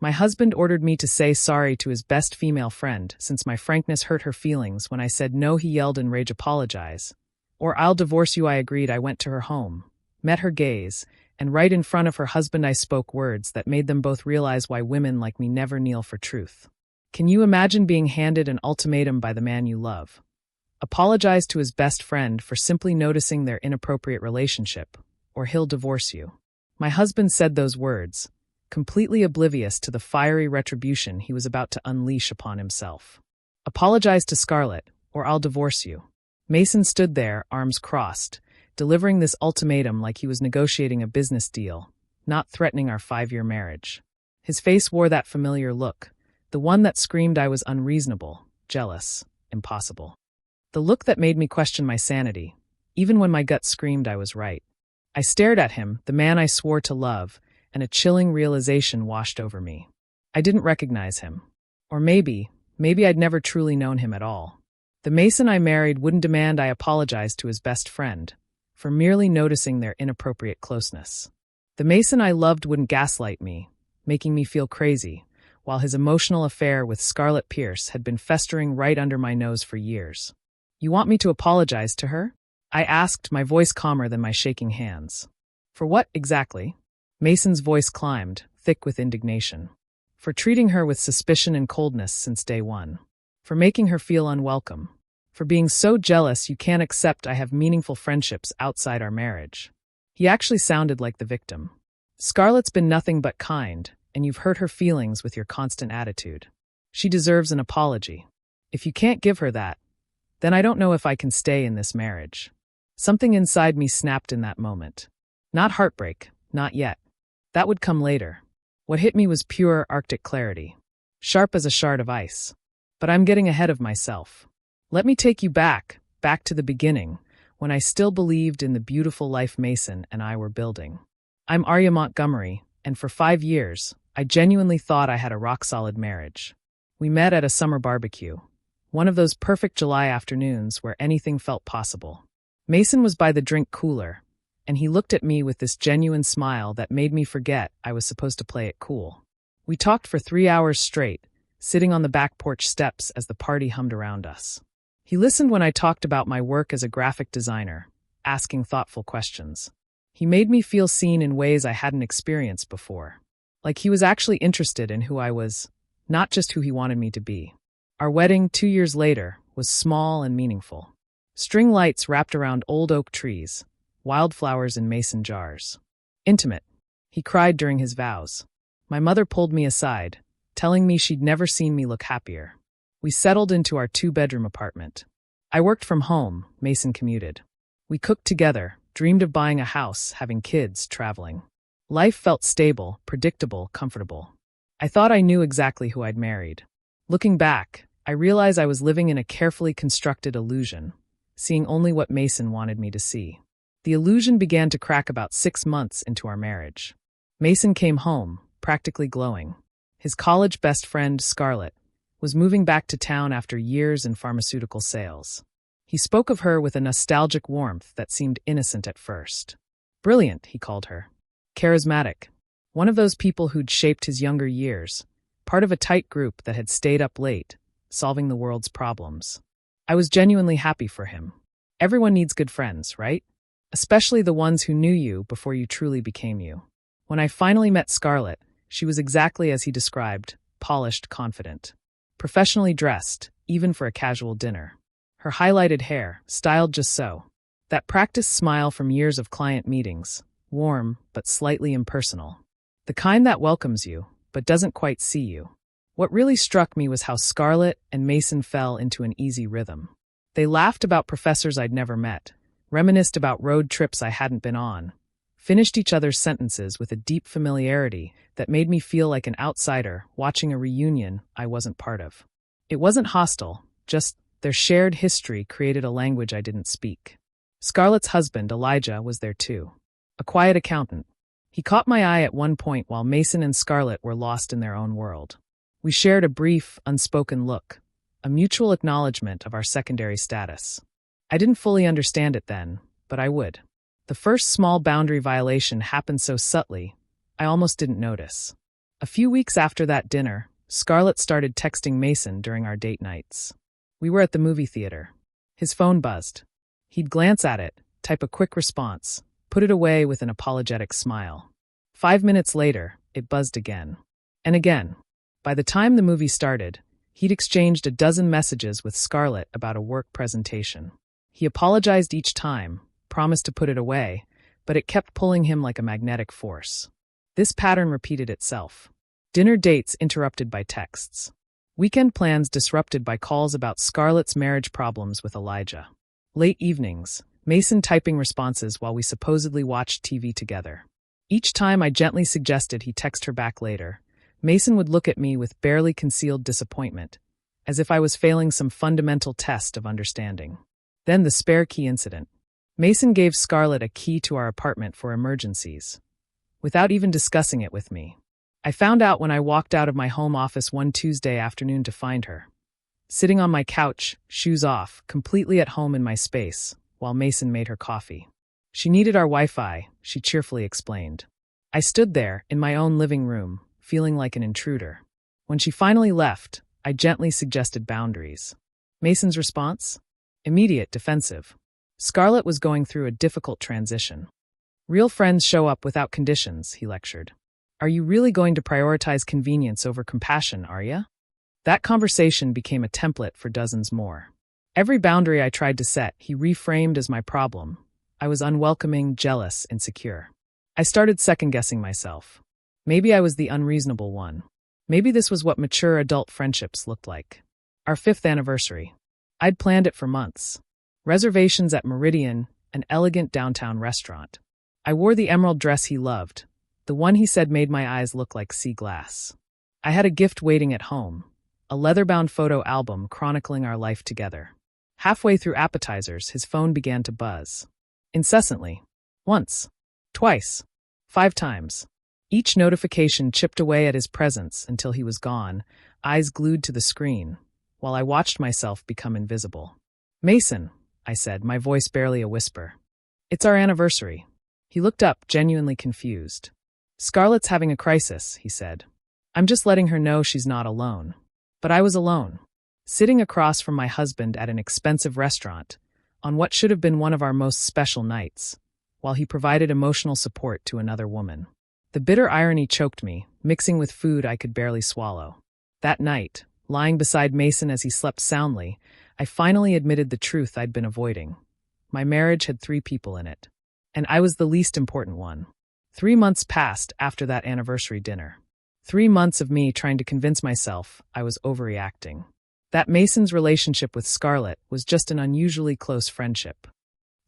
My husband ordered me to say sorry to his best female friend since my frankness hurt her feelings when I said no. He yelled in rage, apologize. Or I'll divorce you. I agreed. I went to her home, met her gaze, and right in front of her husband I spoke words that made them both realize why women like me never kneel for truth. Can you imagine being handed an ultimatum by the man you love? Apologize to his best friend for simply noticing their inappropriate relationship, or he'll divorce you. My husband said those words, completely oblivious to the fiery retribution he was about to unleash upon himself. Apologize to Scarlett, or I'll divorce you. Mason stood there, arms crossed, delivering this ultimatum like he was negotiating a business deal, not threatening our 5-year marriage. His face wore that familiar look, the one that screamed I was unreasonable, jealous, impossible. The look that made me question my sanity, even when my gut screamed I was right. I stared at him, the man I swore to love, and a chilling realization washed over me. I didn't recognize him. Or maybe I'd never truly known him at all. The Mason I married wouldn't demand I apologize to his best friend for merely noticing their inappropriate closeness. The Mason I loved wouldn't gaslight me, making me feel crazy, while his emotional affair with Scarlett Pierce had been festering right under my nose for years. You want me to apologize to her? I asked, my voice calmer than my shaking hands. For what, exactly? Mason's voice climbed, thick with indignation. For treating her with suspicion and coldness since day one. For making her feel unwelcome. For being so jealous you can't accept I have meaningful friendships outside our marriage. He actually sounded like the victim. Scarlett's been nothing but kind, and you've hurt her feelings with your constant attitude. She deserves an apology. If you can't give her that, then I don't know if I can stay in this marriage. Something inside me snapped in that moment. Not heartbreak, not yet. That would come later. What hit me was pure Arctic clarity, sharp as a shard of ice. But I'm getting ahead of myself. Let me take you back to the beginning, when I still believed in the beautiful life Mason and I were building. I'm Arya Montgomery, and for 5 years, I genuinely thought I had a rock-solid marriage. We met at a summer barbecue, one of those perfect July afternoons where anything felt possible. Mason was by the drink cooler, and he looked at me with this genuine smile that made me forget I was supposed to play it cool. We talked for 3 hours straight, sitting on the back porch steps as the party hummed around us. He listened when I talked about my work as a graphic designer, asking thoughtful questions. He made me feel seen in ways I hadn't experienced before. Like he was actually interested in who I was, not just who he wanted me to be. Our wedding, 2 years later, was small and meaningful. String lights wrapped around old oak trees, wildflowers in mason jars. Intimate. He cried during his vows. My mother pulled me aside, telling me she'd never seen me look happier. We settled into our 2-bedroom apartment. I worked from home, Mason commuted. We cooked together, dreamed of buying a house, having kids, traveling. Life felt stable, predictable, comfortable. I thought I knew exactly who I'd married. Looking back, I realized I was living in a carefully constructed illusion, seeing only what Mason wanted me to see. The illusion began to crack about 6 months into our marriage. Mason came home, practically glowing. His college best friend, Scarlett, was moving back to town after years in pharmaceutical sales. He spoke of her with a nostalgic warmth that seemed innocent at first. Brilliant, he called her. Charismatic. One of those people who'd shaped his younger years, part of a tight group that had stayed up late, solving the world's problems. I was genuinely happy for him. Everyone needs good friends, right? Especially the ones who knew you before you truly became you. When I finally met Scarlett, she was exactly as he described, polished, confident. Professionally dressed, even for a casual dinner. Her highlighted hair, styled just so. That practiced smile from years of client meetings, warm but slightly impersonal. The kind that welcomes you, but doesn't quite see you. What really struck me was how Scarlett and Mason fell into an easy rhythm. They laughed about professors I'd never met, reminisced about road trips I hadn't been on, finished each other's sentences with a deep familiarity that made me feel like an outsider watching a reunion I wasn't part of. It wasn't hostile, just their shared history created a language I didn't speak. Scarlett's husband, Elijah, was there too. A quiet accountant. He caught my eye at one point while Mason and Scarlett were lost in their own world. We shared a brief, unspoken look, a mutual acknowledgement of our secondary status. I didn't fully understand it then, but I would. The first small boundary violation happened so subtly, I almost didn't notice. A few weeks after that dinner, Scarlett started texting Mason during our date nights. We were at the movie theater. His phone buzzed. He'd glance at it, type a quick response, put it away with an apologetic smile. 5 minutes later, it buzzed again. And again. By the time the movie started, he'd exchanged a dozen messages with Scarlett about a work presentation. He apologized each time, promised to put it away, but it kept pulling him like a magnetic force. This pattern repeated itself. Dinner dates interrupted by texts. Weekend plans disrupted by calls about Scarlett's marriage problems with Elijah. Late evenings, Mason typing responses while we supposedly watched TV together. Each time I gently suggested he text her back later, Mason would look at me with barely concealed disappointment, as if I was failing some fundamental test of understanding. Then the spare key incident. Mason gave Scarlett a key to our apartment for emergencies, without even discussing it with me. I found out when I walked out of my home office one Tuesday afternoon to find her, sitting on my couch, shoes off, completely at home in my space, while Mason made her coffee. She needed our Wi-Fi, she cheerfully explained. I stood there, in my own living room, feeling like an intruder. When she finally left, I gently suggested boundaries. Mason's response? Immediate, defensive. Scarlett was going through a difficult transition. Real friends show up without conditions, he lectured. Are you really going to prioritize convenience over compassion, are you? That conversation became a template for dozens more. Every boundary I tried to set, he reframed as my problem. I was unwelcoming, jealous, insecure. I started second-guessing myself. Maybe I was the unreasonable one. Maybe this was what mature adult friendships looked like. Our 5th anniversary. I'd planned it for months. Reservations at Meridian, an elegant downtown restaurant. I wore the emerald dress he loved, the one he said made my eyes look like sea glass. I had a gift waiting at home, a leather-bound photo album chronicling our life together. Halfway through appetizers, his phone began to buzz. Incessantly. Once. Twice. 5 times. Each notification chipped away at his presence until he was gone, eyes glued to the screen, while I watched myself become invisible. Mason, I said, my voice barely a whisper. It's our anniversary. He looked up, genuinely confused. Scarlett's having a crisis, he said. I'm just letting her know she's not alone. But I was alone, sitting across from my husband at an expensive restaurant, on what should have been one of our most special nights, while he provided emotional support to another woman. The bitter irony choked me, mixing with food I could barely swallow. That night, lying beside Mason as he slept soundly, I finally admitted the truth I'd been avoiding. My marriage had 3 people in it, and I was the least important one. 3 months passed after that anniversary dinner. 3 months of me trying to convince myself I was overreacting. That Mason's relationship with Scarlett was just an unusually close friendship.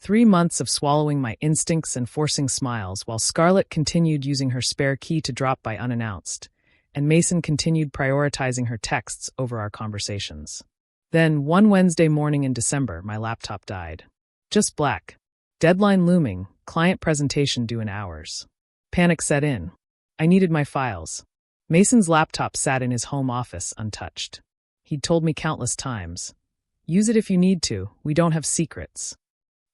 3 months of swallowing my instincts and forcing smiles while Scarlett continued using her spare key to drop by unannounced, and Mason continued prioritizing her texts over our conversations. Then, one Wednesday morning in December, my laptop died. Just black. Deadline looming, client presentation due in hours. Panic set in. I needed my files. Mason's laptop sat in his home office untouched. He'd told me countless times, use it if you need to, we don't have secrets.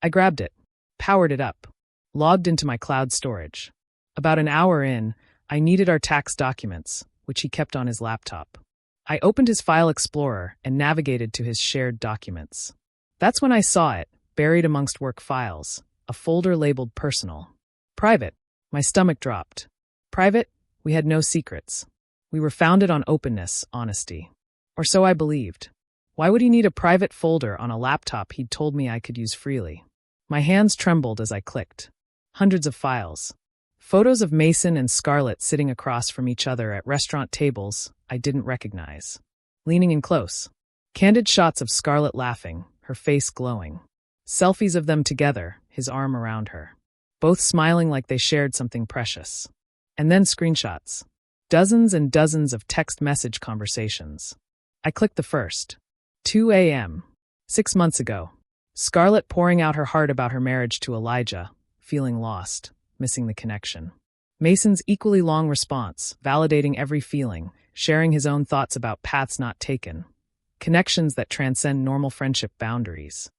I grabbed it, powered it up, logged into my cloud storage. About an hour in, I needed our tax documents, which he kept on his laptop. I opened his file explorer and navigated to his shared documents. That's when I saw it, buried amongst work files, a folder labeled personal. Private. My stomach dropped. Private? We had no secrets. We were founded on openness, honesty. Or so I believed. Why would he need a private folder on a laptop he'd told me I could use freely? My hands trembled as I clicked. Hundreds of files. Photos of Mason and Scarlett sitting across from each other at restaurant tables I didn't recognize. Leaning in close. Candid shots of Scarlett laughing, her face glowing. Selfies of them together, his arm around her. Both smiling like they shared something precious. And then screenshots. Dozens and dozens of text message conversations. I clicked the first. 2 a.m. 6 months ago. Scarlett pouring out her heart about her marriage to Elijah, feeling lost, missing the connection. Mason's equally long response, validating every feeling, sharing his own thoughts about paths not taken. Connections that transcend normal friendship boundaries.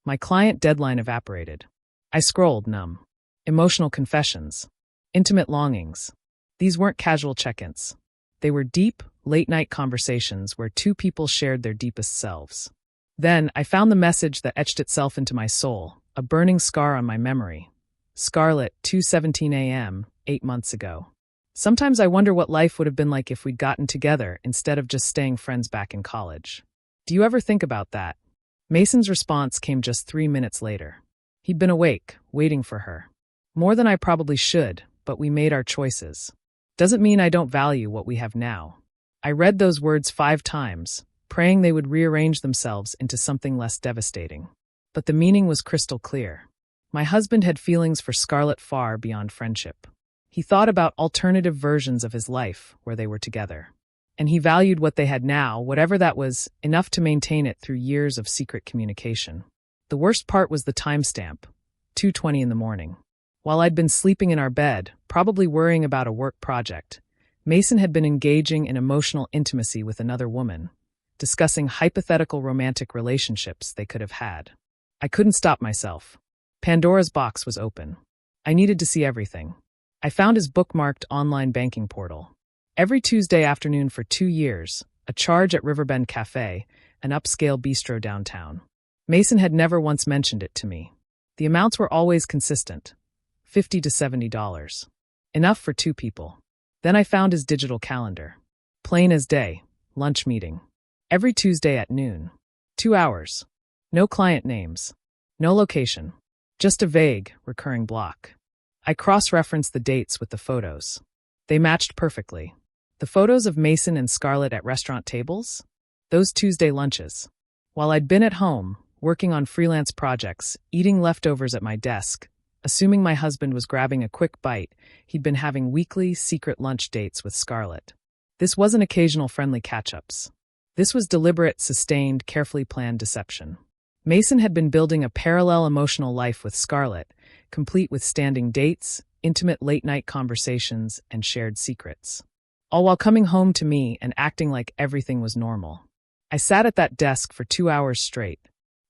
My client deadline evaporated. I scrolled, numb. Emotional confessions. Intimate longings. These weren't casual check-ins. They were deep, late-night conversations where two people shared their deepest selves. Then, I found the message that etched itself into my soul, a burning scar on my memory. Scarlett, 2:17 a.m., 8 months ago. Sometimes I wonder what life would have been like if we'd gotten together instead of just staying friends back in college. Do you ever think about that? Mason's response came just 3 minutes later. He'd been awake, waiting for her. More than I probably should, but we made our choices. Doesn't mean I don't value what we have now. I read those words 5 times, praying they would rearrange themselves into something less devastating. But the meaning was crystal clear. My husband had feelings for Scarlett far beyond friendship. He thought about alternative versions of his life where they were together. And he valued what they had now, whatever that was, enough to maintain it through years of secret communication. The worst part was the timestamp, 2:20 in the morning. While I'd been sleeping in our bed, probably worrying about a work project, Mason had been engaging in emotional intimacy with another woman, discussing hypothetical romantic relationships they could have had. I couldn't stop myself. Pandora's box was open. I needed to see everything. I found his bookmarked online banking portal. Every Tuesday afternoon for 2 years, a charge at Riverbend Cafe, an upscale bistro downtown. Mason had never once mentioned it to me. The amounts were always consistent, $50 to $70. Enough for 2 people. Then I found his digital calendar. Plain as day, lunch meeting. Every Tuesday at noon. 2 hours. No client names. No location. Just a vague, recurring block. I cross-referenced the dates with the photos. They matched perfectly. The photos of Mason and Scarlett at restaurant tables? Those Tuesday lunches. While I'd been at home, working on freelance projects, eating leftovers at my desk, assuming my husband was grabbing a quick bite, he'd been having weekly, secret lunch dates with Scarlett. This wasn't occasional friendly catch-ups. This was deliberate, sustained, carefully planned deception. Mason had been building a parallel emotional life with Scarlett, complete with standing dates, intimate late-night conversations, and shared secrets. All while coming home to me and acting like everything was normal. I sat at that desk for 2 hours straight,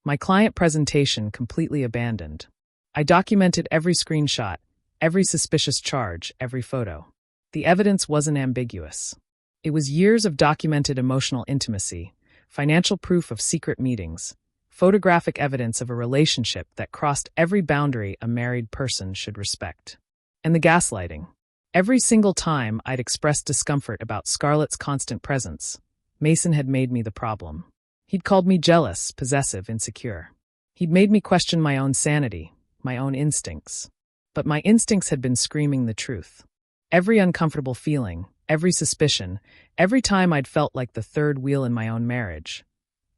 my client presentation completely abandoned. I documented every screenshot, every suspicious charge, every photo. The evidence wasn't ambiguous. It was years of documented emotional intimacy, financial proof of secret meetings, photographic evidence of a relationship that crossed every boundary a married person should respect. And the gaslighting. Every single time I'd expressed discomfort about Scarlett's constant presence, Mason had made me the problem. He'd called me jealous, possessive, insecure. He'd made me question my own sanity, my own instincts. But my instincts had been screaming the truth. Every uncomfortable feeling, every suspicion, every time I'd felt like the third wheel in my own marriage.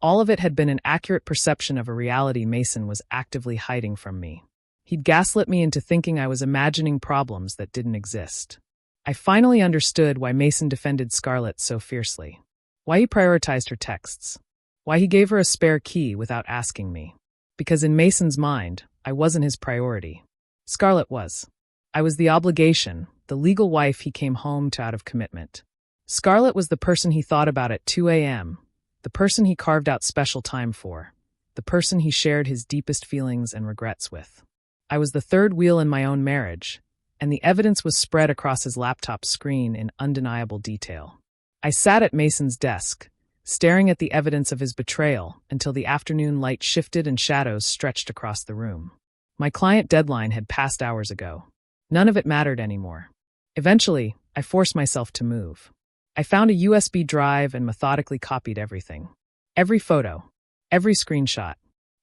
All of it had been an accurate perception of a reality Mason was actively hiding from me. He'd gaslit me into thinking I was imagining problems that didn't exist. I finally understood why Mason defended Scarlett so fiercely. Why he prioritized her texts. Why he gave her a spare key without asking me. Because in Mason's mind, I wasn't his priority. Scarlett was. I was the obligation, the legal wife he came home to out of commitment. Scarlett was the person he thought about at 2 a.m., the person he carved out special time for, the person he shared his deepest feelings and regrets with. I was the third wheel in my own marriage, and the evidence was spread across his laptop screen in undeniable detail. I sat at Mason's desk, staring at the evidence of his betrayal until the afternoon light shifted and shadows stretched across the room. My client deadline had passed hours ago. None of it mattered anymore. Eventually, I forced myself to move. I found a USB drive and methodically copied everything. Every photo, every screenshot,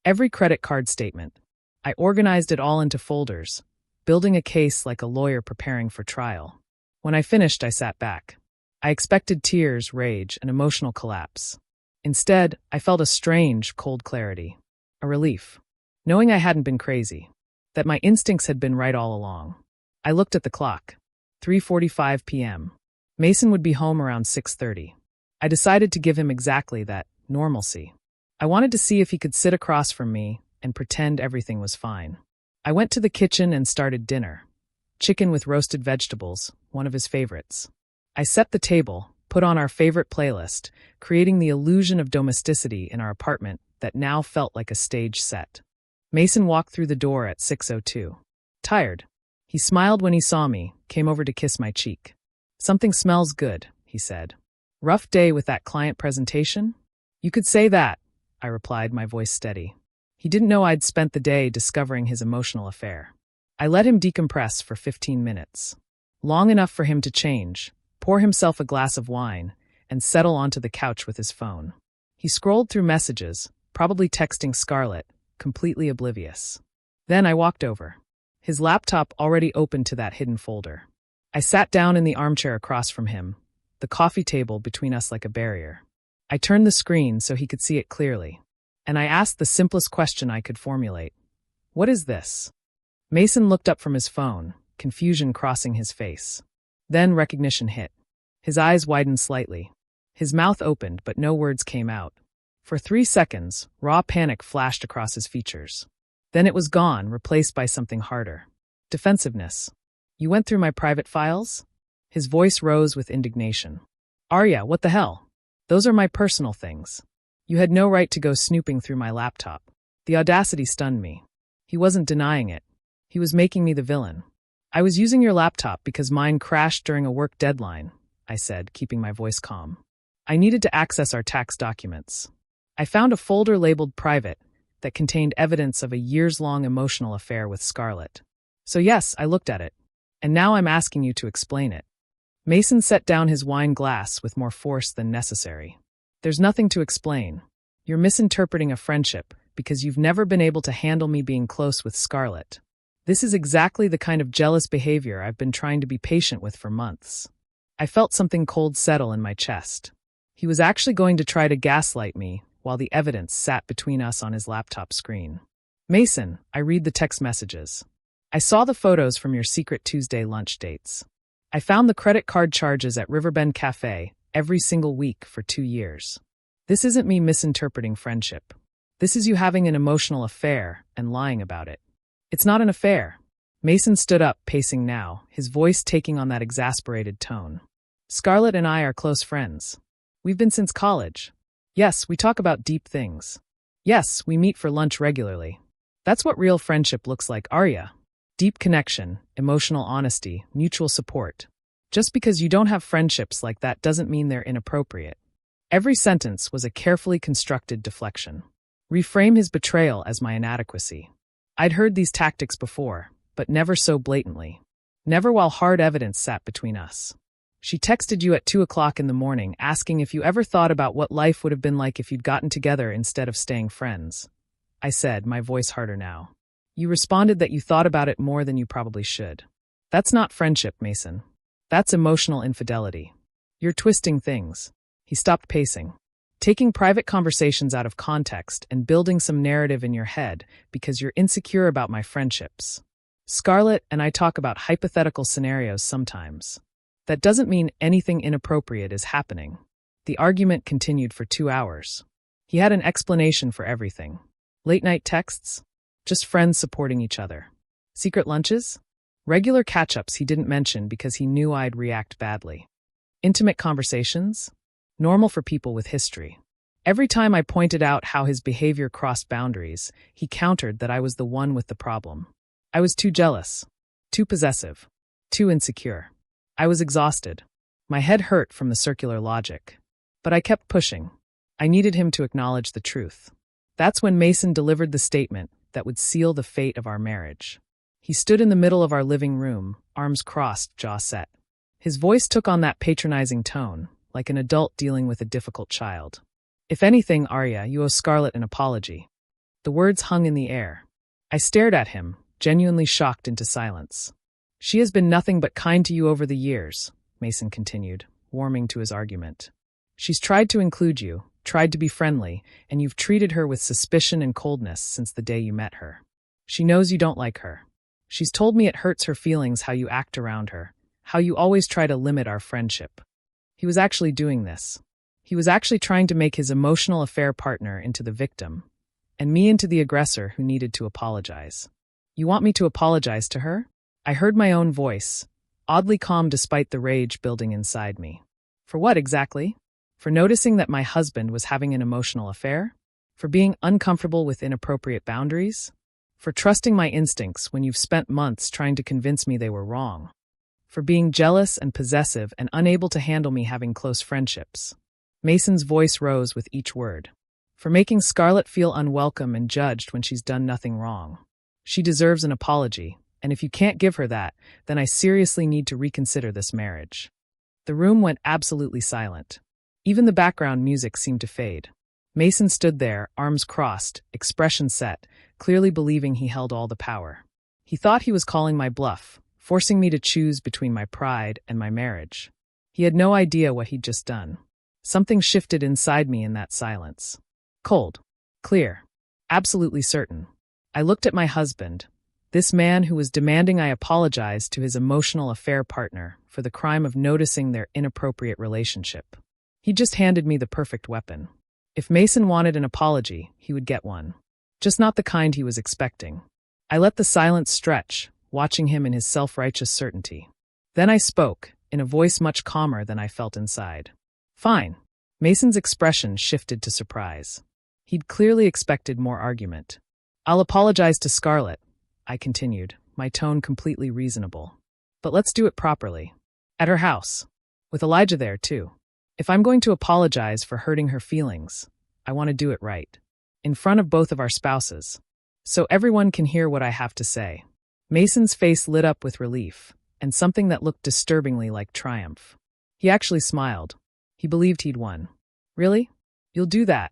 every credit card statement. I organized it all into folders, building a case like a lawyer preparing for trial. When I finished, I sat back. I expected tears, rage, and emotional collapse. Instead, I felt a strange, cold clarity, a relief, knowing I hadn't been crazy, that my instincts had been right all along. I looked at the clock. 3:45 p.m. Mason would be home around 6:30. I decided to give him exactly that, normalcy. I wanted to see if he could sit across from me and pretend everything was fine. I went to the kitchen and started dinner. Chicken with roasted vegetables, one of his favorites. I set the table, put on our favorite playlist, creating the illusion of domesticity in our apartment that now felt like a stage set. Mason walked through the door at 6:02. Tired. He smiled when he saw me, came over to kiss my cheek. "Something smells good," he said. Rough day with that client presentation? You could say that, I replied, my voice steady. He didn't know I'd spent the day discovering his emotional affair. I let him decompress for 15 minutes. Long enough for him to change, pour himself a glass of wine, and settle onto the couch with his phone. He scrolled through messages, probably texting Scarlett, completely oblivious. Then I walked over. His laptop already opened to that hidden folder. I sat down in the armchair across from him, the coffee table between us like a barrier. I turned the screen so he could see it clearly, and I asked the simplest question I could formulate. What is this? Mason looked up from his phone, confusion crossing his face. Then recognition hit. His eyes widened slightly. His mouth opened, but no words came out. For 3 seconds, raw panic flashed across his features. Then it was gone, replaced by something harder. Defensiveness. You went through my private files? His voice rose with indignation. Arya, what the hell? Those are my personal things. You had no right to go snooping through my laptop. The audacity stunned me. He wasn't denying it. He was making me the villain. I was using your laptop because mine crashed during a work deadline, I said, keeping my voice calm. I needed to access our tax documents. I found a folder labeled private that contained evidence of a years-long emotional affair with Scarlett. So yes, I looked at it. And now I'm asking you to explain it. Mason set down his wine glass with more force than necessary. There's nothing to explain. You're misinterpreting a friendship because you've never been able to handle me being close with Scarlett. This is exactly the kind of jealous behavior I've been trying to be patient with for months. I felt something cold settle in my chest. He was actually going to try to gaslight me while the evidence sat between us on his laptop screen. Mason, I read the text messages. I saw the photos from your secret Tuesday lunch dates. I found the credit card charges at Riverbend Cafe every single week for 2 years. This isn't me misinterpreting friendship. This is you having an emotional affair and lying about it. It's not an affair. Mason stood up, pacing now, his voice taking on that exasperated tone. Scarlett and I are close friends. We've been since college. Yes, we talk about deep things. Yes, we meet for lunch regularly. That's what real friendship looks like, Arya. Deep connection, emotional honesty, mutual support. Just because you don't have friendships like that doesn't mean they're inappropriate. Every sentence was a carefully constructed deflection. Reframe his betrayal as my inadequacy. I'd heard these tactics before, but never so blatantly. Never while hard evidence sat between us. She texted you at 2 o'clock in the morning asking if you ever thought about what life would have been like if you'd gotten together instead of staying friends. I said, my voice harder now. You responded that you thought about it more than you probably should. That's not friendship, Mason. That's emotional infidelity. You're twisting things. He stopped pacing. Taking private conversations out of context and building some narrative in your head because you're insecure about my friendships. Scarlett and I talk about hypothetical scenarios sometimes. That doesn't mean anything inappropriate is happening. The argument continued for 2 hours. He had an explanation for everything. Late-night texts? Just friends supporting each other. Secret lunches? Regular catch-ups he didn't mention because he knew I'd react badly. Intimate conversations? Normal for people with history. Every time I pointed out how his behavior crossed boundaries, he countered that I was the one with the problem. I was too jealous, too possessive, too insecure. I was exhausted. My head hurt from the circular logic. But I kept pushing. I needed him to acknowledge the truth. That's when Mason delivered the statement that would seal the fate of our marriage. He stood in the middle of our living room, arms crossed, jaw set. His voice took on that patronizing tone, like an adult dealing with a difficult child. If anything, Arya, you owe Scarlett an apology. The words hung in the air. I stared at him, genuinely shocked into silence. She has been nothing but kind to you over the years, Mason continued, warming to his argument. She's tried to include you, tried to be friendly, and you've treated her with suspicion and coldness since the day you met her. She knows you don't like her. She's told me it hurts her feelings how you act around her, how you always try to limit our friendship. He was actually doing this. He was actually trying to make his emotional affair partner into the victim, and me into the aggressor who needed to apologize. You want me to apologize to her? I heard my own voice, oddly calm despite the rage building inside me. For what exactly? For noticing that my husband was having an emotional affair? For being uncomfortable with inappropriate boundaries? For trusting my instincts when you've spent months trying to convince me they were wrong? for being jealous and possessive and unable to handle me having close friendships. Mason's voice rose with each word. For making Scarlett feel unwelcome and judged when she's done nothing wrong. She deserves an apology, and if you can't give her that, then I seriously need to reconsider this marriage. The room went absolutely silent. Even the background music seemed to fade. Mason stood there, arms crossed, expression set, clearly believing he held all the power. He thought he was calling my bluff, forcing me to choose between my pride and my marriage. He had no idea what he'd just done. Something shifted inside me in that silence. Cold. Clear. Absolutely certain. I looked at my husband, this man who was demanding I apologize to his emotional affair partner for the crime of noticing their inappropriate relationship. He just handed me the perfect weapon. If Mason wanted an apology, he would get one. Just not the kind he was expecting. I let the silence stretch, watching him in his self-righteous certainty. Then I spoke, in a voice much calmer than I felt inside. Fine. Mason's expression shifted to surprise. He'd clearly expected more argument. I'll apologize to Scarlett, I continued, my tone completely reasonable. But let's do it properly. At her house. With Elijah there, too. If I'm going to apologize for hurting her feelings, I want to do it right. In front of both of our spouses. So everyone can hear what I have to say. Mason's face lit up with relief, and something that looked disturbingly like triumph. He actually smiled. He believed he'd won. Really? You'll do that?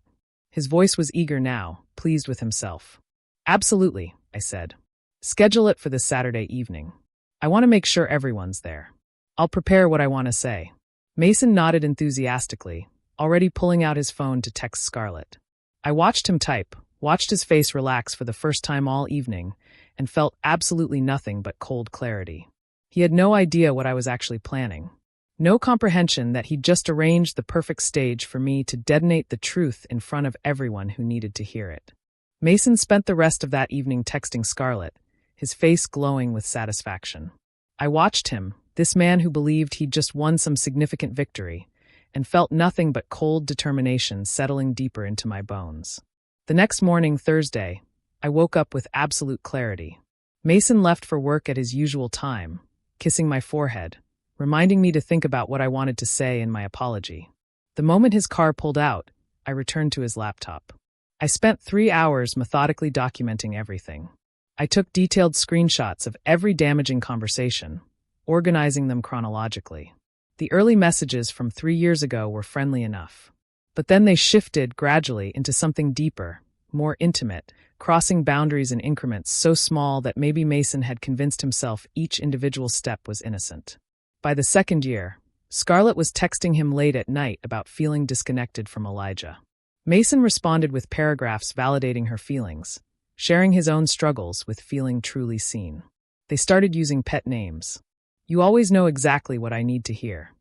His voice was eager now, pleased with himself. Absolutely, I said. Schedule it for this Saturday evening. I want to make sure everyone's there. I'll prepare what I want to say. Mason nodded enthusiastically, already pulling out his phone to text Scarlett. I watched him type, watched his face relax for the first time all evening, and felt absolutely nothing but cold clarity. He had no idea what I was actually planning. No comprehension that he'd just arranged the perfect stage for me to detonate the truth in front of everyone who needed to hear it. Mason spent the rest of that evening texting Scarlett, his face glowing with satisfaction. I watched him, this man who believed he'd just won some significant victory, and felt nothing but cold determination settling deeper into my bones. The next morning, Thursday, I woke up with absolute clarity. Mason left for work at his usual time, kissing my forehead, reminding me to think about what I wanted to say in my apology. The moment his car pulled out, I returned to his laptop. I spent 3 hours methodically documenting everything. I took detailed screenshots of every damaging conversation, organizing them chronologically. The early messages from 3 years ago were friendly enough. But then they shifted gradually into something deeper, more intimate, crossing boundaries in increments so small that maybe Mason had convinced himself each individual step was innocent. By the second year, Scarlett was texting him late at night about feeling disconnected from Elijah. Mason responded with paragraphs validating her feelings, sharing his own struggles with feeling truly seen. They started using pet names. You always know exactly what I need to hear.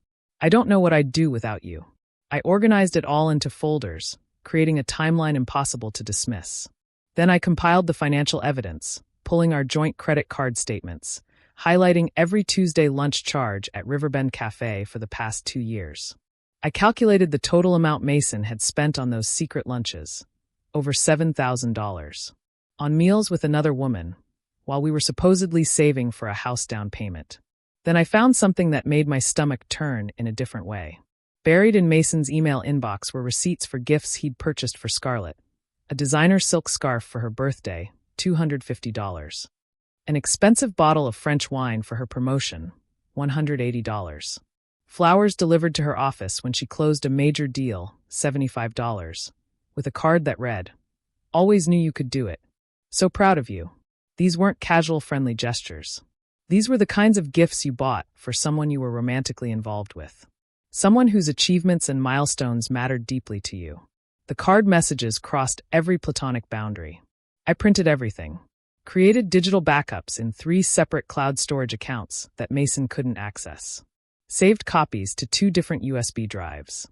I don't know what I'd do without you. I organized it all into folders, creating a timeline impossible to dismiss. Then I compiled the financial evidence, pulling our joint credit card statements, highlighting every Tuesday lunch charge at Riverbend Cafe for the past 2 years. I calculated the total amount Mason had spent on those secret lunches, over $7,000, on meals with another woman, while we were supposedly saving for a house down payment. Then I found something that made my stomach turn in a different way. Buried in Mason's email inbox were receipts for gifts he'd purchased for Scarlett, a designer silk scarf for her birthday, $250. An expensive bottle of French wine for her promotion, $180. Flowers delivered to her office when she closed a major deal, $75, with a card that read, "Always knew you could do it. So proud of you." These weren't casual friendly gestures. These were the kinds of gifts you bought for someone you were romantically involved with. Someone whose achievements and milestones mattered deeply to you. The card messages crossed every platonic boundary. I printed everything. Created digital backups in 3 separate cloud storage accounts that Mason couldn't access. Saved copies to 2 different USB drives.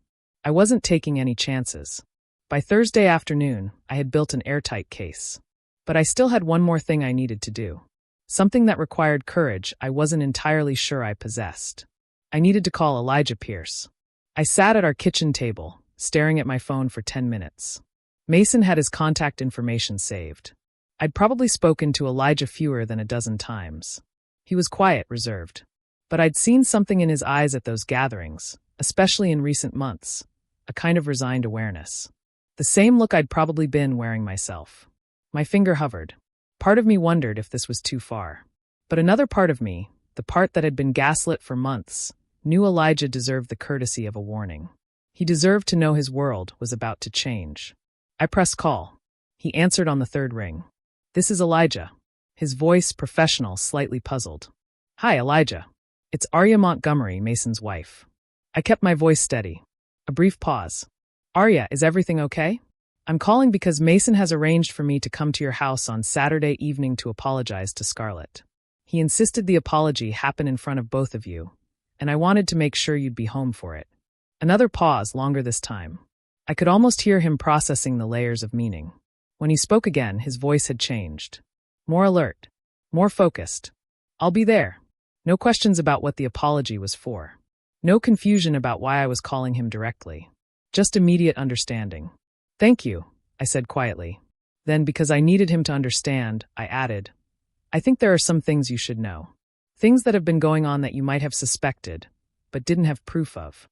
I wasn't taking any chances. By Thursday afternoon, I had built an airtight case. But I still had one more thing I needed to do. Something that required courage I wasn't entirely sure I possessed. I needed to call Elijah Pierce. I sat at our kitchen table, staring at my phone for 10 minutes. Mason had his contact information saved. I'd probably spoken to Elijah fewer than a dozen times. He was quiet, reserved. But I'd seen something in his eyes at those gatherings, especially in recent months, a kind of resigned awareness. The same look I'd probably been wearing myself. My finger hovered. Part of me wondered if this was too far. But another part of me, the part that had been gaslit for months, knew Elijah deserved the courtesy of a warning. He deserved to know his world was about to change. I pressed call. He answered on the third ring. "This is Elijah." His voice, professional, slightly puzzled. "Hi, Elijah. It's Arya Montgomery, Mason's wife." I kept my voice steady. A brief pause. "Arya, is everything okay? I'm calling because Mason has arranged for me to come to your house on Saturday evening to apologize to Scarlett. He insisted the apology happen in front of both of you, and I wanted to make sure you'd be home for it." Another pause, longer this time. I could almost hear him processing the layers of meaning. When he spoke again, his voice had changed. More alert. More focused. "I'll be there." No questions about what the apology was for. No confusion about why I was calling him directly. Just immediate understanding. "Thank you," I said quietly. Then, because I needed him to understand, I added, "I think there are some things you should know. Things that have been going on that you might have suspected, but didn't have proof of."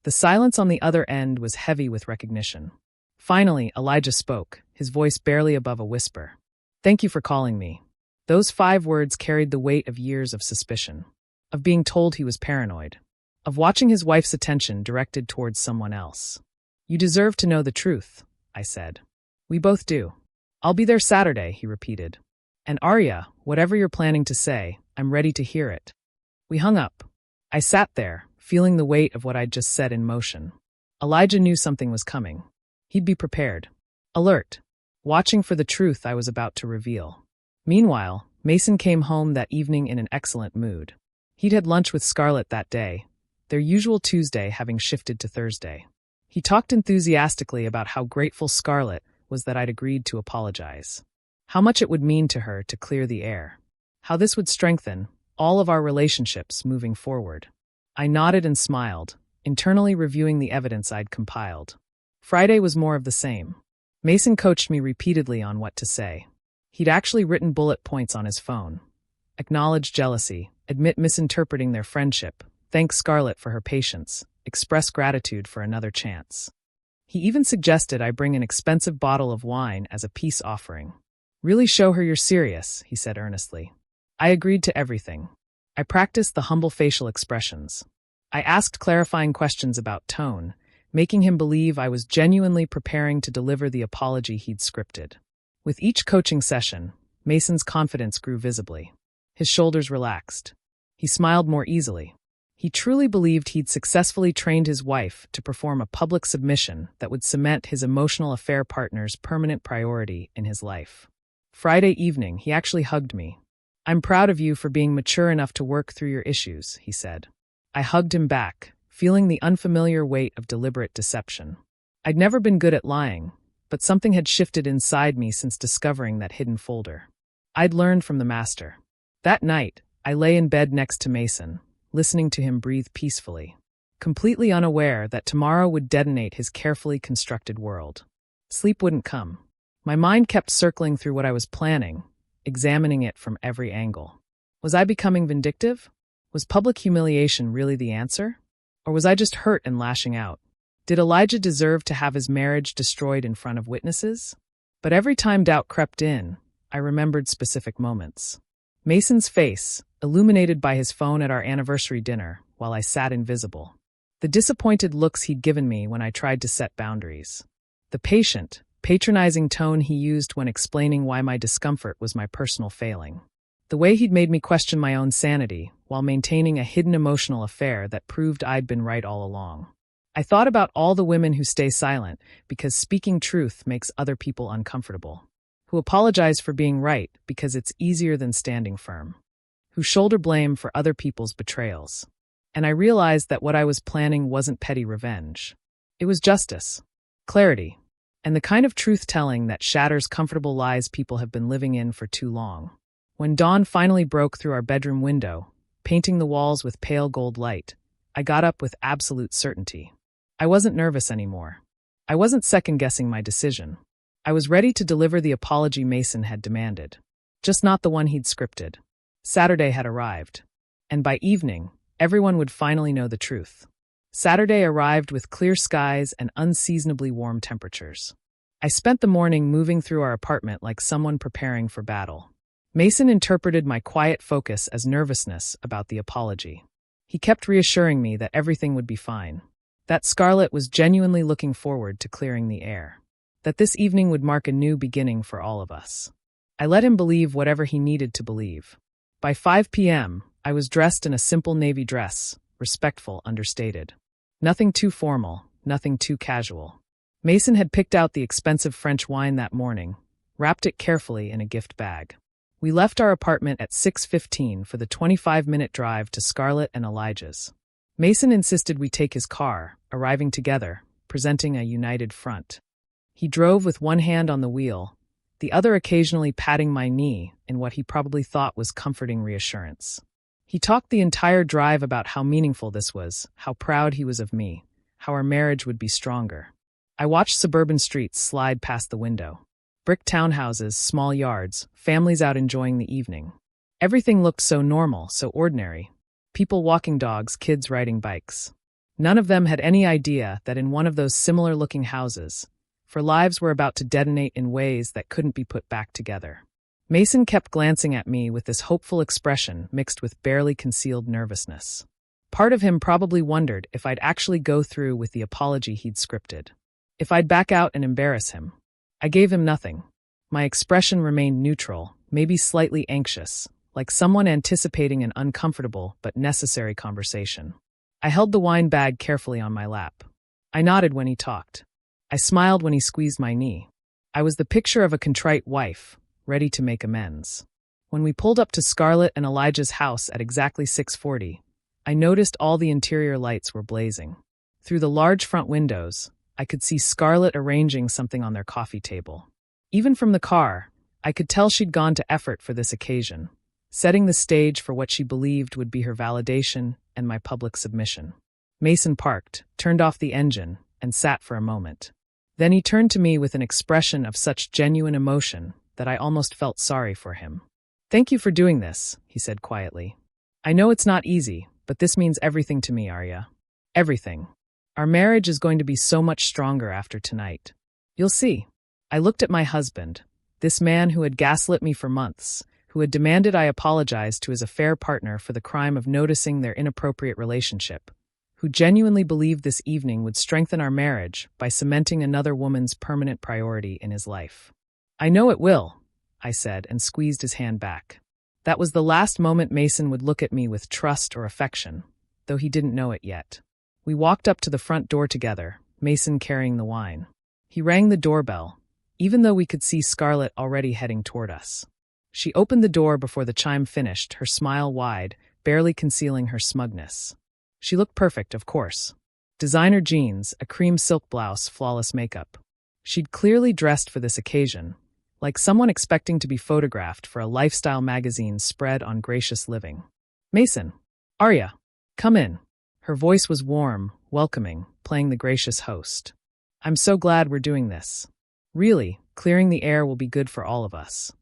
The silence on the other end was heavy with recognition. Finally, Elijah spoke, his voice barely above a whisper. "Thank you for calling me." Those 5 words carried the weight of years of suspicion, of being told he was paranoid, of watching his wife's attention directed towards someone else. "You deserve to know the truth," I said. "We both do." "I'll be there Saturday," he repeated. "And Arya, whatever you're planning to say, I'm ready to hear it." We hung up. I sat there, feeling the weight of what I'd just said in motion. Elijah knew something was coming. He'd be prepared. Alert. Watching for the truth I was about to reveal. Meanwhile, Mason came home that evening in an excellent mood. He'd had lunch with Scarlett that day, their usual Tuesday having shifted to Thursday. He talked enthusiastically about how grateful Scarlett was that I'd agreed to apologize. How much it would mean to her to clear the air. How this would strengthen all of our relationships moving forward. I nodded and smiled, internally reviewing the evidence I'd compiled. Friday was more of the same. Mason coached me repeatedly on what to say. He'd actually written bullet points on his phone. Acknowledge jealousy, admit misinterpreting their friendship, thank Scarlett for her patience, express gratitude for another chance. He even suggested I bring an expensive bottle of wine as a peace offering. "Really show her you're serious," he said earnestly. I agreed to everything. I practiced the humble facial expressions. I asked clarifying questions about tone, making him believe I was genuinely preparing to deliver the apology he'd scripted. With each coaching session, Mason's confidence grew visibly. His shoulders relaxed. He smiled more easily. He truly believed he'd successfully trained his wife to perform a public submission that would cement his emotional affair partner's permanent priority in his life. Friday evening, he actually hugged me. "I'm proud of you for being mature enough to work through your issues," he said. I hugged him back, feeling the unfamiliar weight of deliberate deception. I'd never been good at lying, but something had shifted inside me since discovering that hidden folder. I'd learned from the master. That night, I lay in bed next to Mason, listening to him breathe peacefully, completely unaware that tomorrow would detonate his carefully constructed world. Sleep wouldn't come. My mind kept circling through what I was planning, examining it from every angle. Was I becoming vindictive? Was public humiliation really the answer? Or was I just hurt and lashing out? Did Elijah deserve to have his marriage destroyed in front of witnesses? But every time doubt crept in, I remembered specific moments. Mason's face, illuminated by his phone at our anniversary dinner, while I sat invisible. The disappointed looks he'd given me when I tried to set boundaries. The patient, patronizing tone he used when explaining why my discomfort was my personal failing. The way he'd made me question my own sanity while maintaining a hidden emotional affair that proved I'd been right all along. I thought about all the women who stay silent because speaking truth makes other people uncomfortable, who apologize for being right because it's easier than standing firm, who shoulder blame for other people's betrayals. And I realized that what I was planning wasn't petty revenge. It was justice, clarity, and the kind of truth-telling that shatters comfortable lies people have been living in for too long. When dawn finally broke through our bedroom window, painting the walls with pale gold light, I got up with absolute certainty. I wasn't nervous anymore. I wasn't second-guessing my decision. I was ready to deliver the apology Mason had demanded, just not the one he'd scripted. Saturday had arrived, and by evening, Everyone would finally know the truth. Saturday arrived with clear skies and unseasonably warm temperatures. I spent the morning moving through our apartment like someone preparing for battle. Mason interpreted my quiet focus as nervousness about the apology. He kept reassuring me that everything would be fine, that Scarlett was genuinely looking forward to clearing the air, that this evening would mark a new beginning for all of us. I let him believe whatever he needed to believe. By 5 p.m., I was dressed in a simple navy dress, respectful, understated. Nothing too formal, nothing too casual. Mason had picked out the expensive French wine that morning, wrapped it carefully in a gift bag. We left our apartment at 6:15 for the 25-minute drive to Scarlett and Elijah's. Mason insisted we take his car, arriving together, presenting a united front. He drove with one hand on the wheel, the other occasionally patting my knee in what he probably thought was comforting reassurance. He talked the entire drive about how meaningful this was, how proud he was of me, how our marriage would be stronger. I watched suburban streets slide past the window. Brick townhouses, small yards, families out enjoying the evening. Everything looked so normal, so ordinary. People walking dogs, kids riding bikes. None of them had any idea that in one of those similar-looking houses, for lives were about to detonate in ways that couldn't be put back together. Mason kept glancing at me with this hopeful expression mixed with barely concealed nervousness. Part of him probably wondered if I'd actually go through with the apology he'd scripted. If I'd back out and embarrass him. I gave him nothing. My expression remained neutral, maybe slightly anxious, like someone anticipating an uncomfortable but necessary conversation. I held the wine bag carefully on my lap. I nodded when he talked. I smiled when he squeezed my knee. I was the picture of a contrite wife, ready to make amends. When we pulled up to Scarlett and Elijah's house at exactly 6:40, I noticed all the interior lights were blazing. Through the large front windows, I could see Scarlett arranging something on their coffee table. Even from the car, I could tell she'd gone to effort for this occasion, setting the stage for what she believed would be her validation and my public submission. Mason parked, turned off the engine, and sat for a moment. Then he turned to me with an expression of such genuine emotion that I almost felt sorry for him. "Thank you for doing this," he said quietly. "I know it's not easy, but this means everything to me, Arya. Everything. Our marriage is going to be so much stronger after tonight. You'll see." I looked at my husband, this man who had gaslit me for months, who had demanded I apologize to his affair partner for the crime of noticing their inappropriate relationship, who genuinely believed this evening would strengthen our marriage by cementing another woman's permanent priority in his life. "I know it will," I said and squeezed his hand back. That was the last moment Mason would look at me with trust or affection, though he didn't know it yet. We walked up to the front door together, Mason carrying the wine. He rang the doorbell, even though we could see Scarlett already heading toward us. She opened the door before the chime finished, her smile wide, barely concealing her smugness. She looked perfect, of course. Designer jeans, a cream silk blouse, flawless makeup. She'd clearly dressed for this occasion, like someone expecting to be photographed for a lifestyle magazine spread on gracious living. "Mason, Arya, come in." Her voice was warm, welcoming, playing the gracious host. "I'm so glad we're doing this. Really, clearing the air will be good for all of us."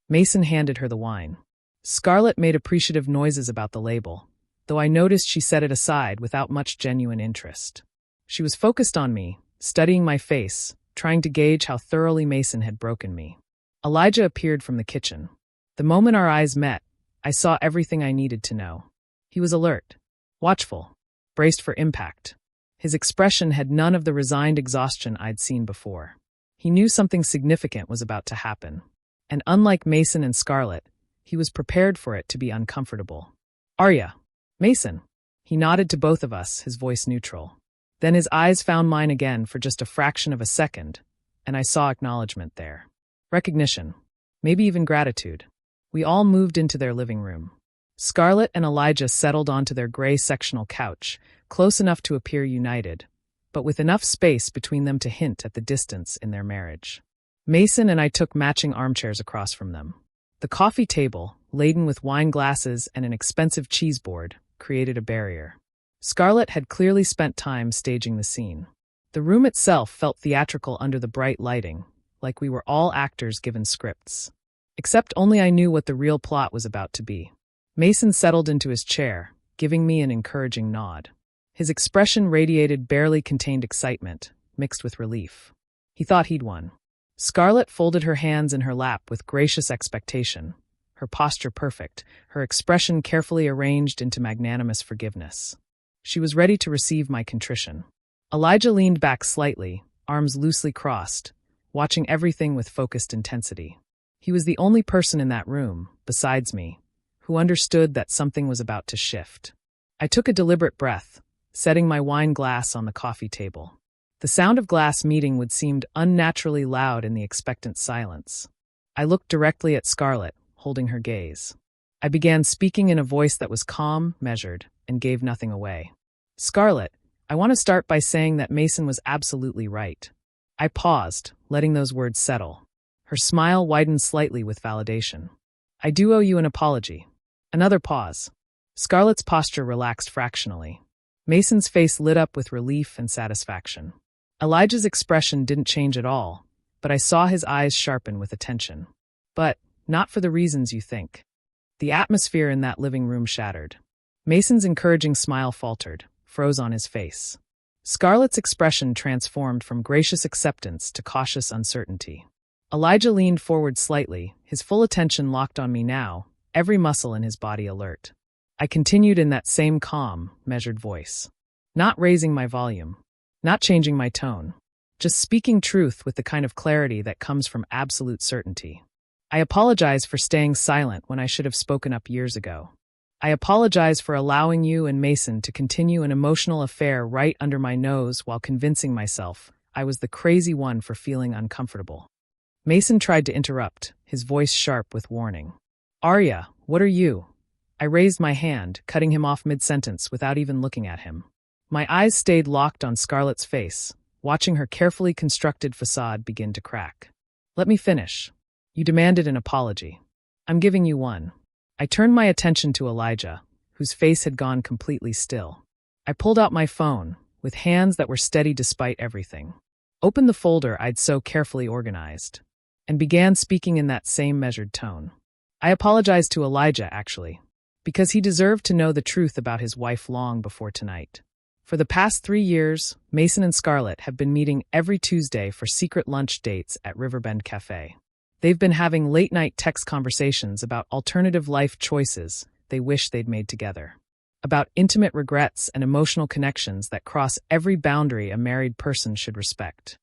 Mason handed her the wine. Scarlett made appreciative noises about the label, though I noticed she set it aside without much genuine interest. She was focused on me, studying my face, trying to gauge how thoroughly Mason had broken me. Elijah appeared from the kitchen. The moment our eyes met, I saw everything I needed to know. He was alert, watchful, braced for impact. His expression had none of the resigned exhaustion I'd seen before. He knew something significant was about to happen. And unlike Mason and Scarlett, he was prepared for it to be uncomfortable. "Arya, Mason." He nodded to both of us, his voice neutral. Then his eyes found mine again for just a fraction of a second, and I saw acknowledgement there. Recognition. Maybe even gratitude. We all moved into their living room. Scarlett and Elijah settled onto their gray sectional couch, close enough to appear united, but with enough space between them to hint at the distance in their marriage. Mason and I took matching armchairs across from them. The coffee table, laden with wine glasses and an expensive cheese board, created a barrier. Scarlett had clearly spent time staging the scene. The room itself felt theatrical under the bright lighting, like we were all actors given scripts. Except only I knew what the real plot was about to be. Mason settled into his chair, giving me an encouraging nod. His expression radiated barely contained excitement, mixed with relief. He thought he'd won. Scarlett folded her hands in her lap with gracious expectation, her posture perfect, her expression carefully arranged into magnanimous forgiveness. She was ready to receive my contrition. Elijah leaned back slightly, arms loosely crossed, watching everything with focused intensity. He was the only person in that room, besides me, who understood that something was about to shift. I took a deliberate breath, setting my wine glass on the coffee table. The sound of glass meeting would seem unnaturally loud in the expectant silence. I looked directly at Scarlett, holding her gaze. I began speaking in a voice that was calm, measured, and gave nothing away. Scarlett, I want to start by saying that Mason was absolutely right. I paused, letting those words settle. Her smile widened slightly with validation. I do owe you an apology. Another pause. Scarlett's posture relaxed fractionally. Mason's face lit up with relief and satisfaction. Elijah's expression didn't change at all, but I saw his eyes sharpen with attention. But not for the reasons you think. The atmosphere in that living room shattered. Mason's encouraging smile faltered, froze on his face. Scarlett's expression transformed from gracious acceptance to cautious uncertainty. Elijah leaned forward slightly, his full attention locked on me now, every muscle in his body alert. I continued in that same calm, measured voice. Not raising my volume. Not changing my tone. Just speaking truth with the kind of clarity that comes from absolute certainty. I apologize for staying silent when I should have spoken up years ago. I apologize for allowing you and Mason to continue an emotional affair right under my nose while convincing myself I was the crazy one for feeling uncomfortable. Mason tried to interrupt, his voice sharp with warning. Arya, what are you? I raised my hand, cutting him off mid-sentence without even looking at him. My eyes stayed locked on Scarlett's face, watching her carefully constructed facade begin to crack. Let me finish. You demanded an apology. I'm giving you one. I turned my attention to Elijah, whose face had gone completely still. I pulled out my phone, with hands that were steady despite everything. Opened the folder I'd so carefully organized, and began speaking in that same measured tone. I apologized to Elijah, actually, because he deserved to know the truth about his wife long before tonight. For the past 3 years, Mason and Scarlett have been meeting every Tuesday for secret lunch dates at Riverbend Cafe. They've been having late-night text conversations about alternative life choices they wish they'd made together, about intimate regrets and emotional connections that cross every boundary a married person should respect.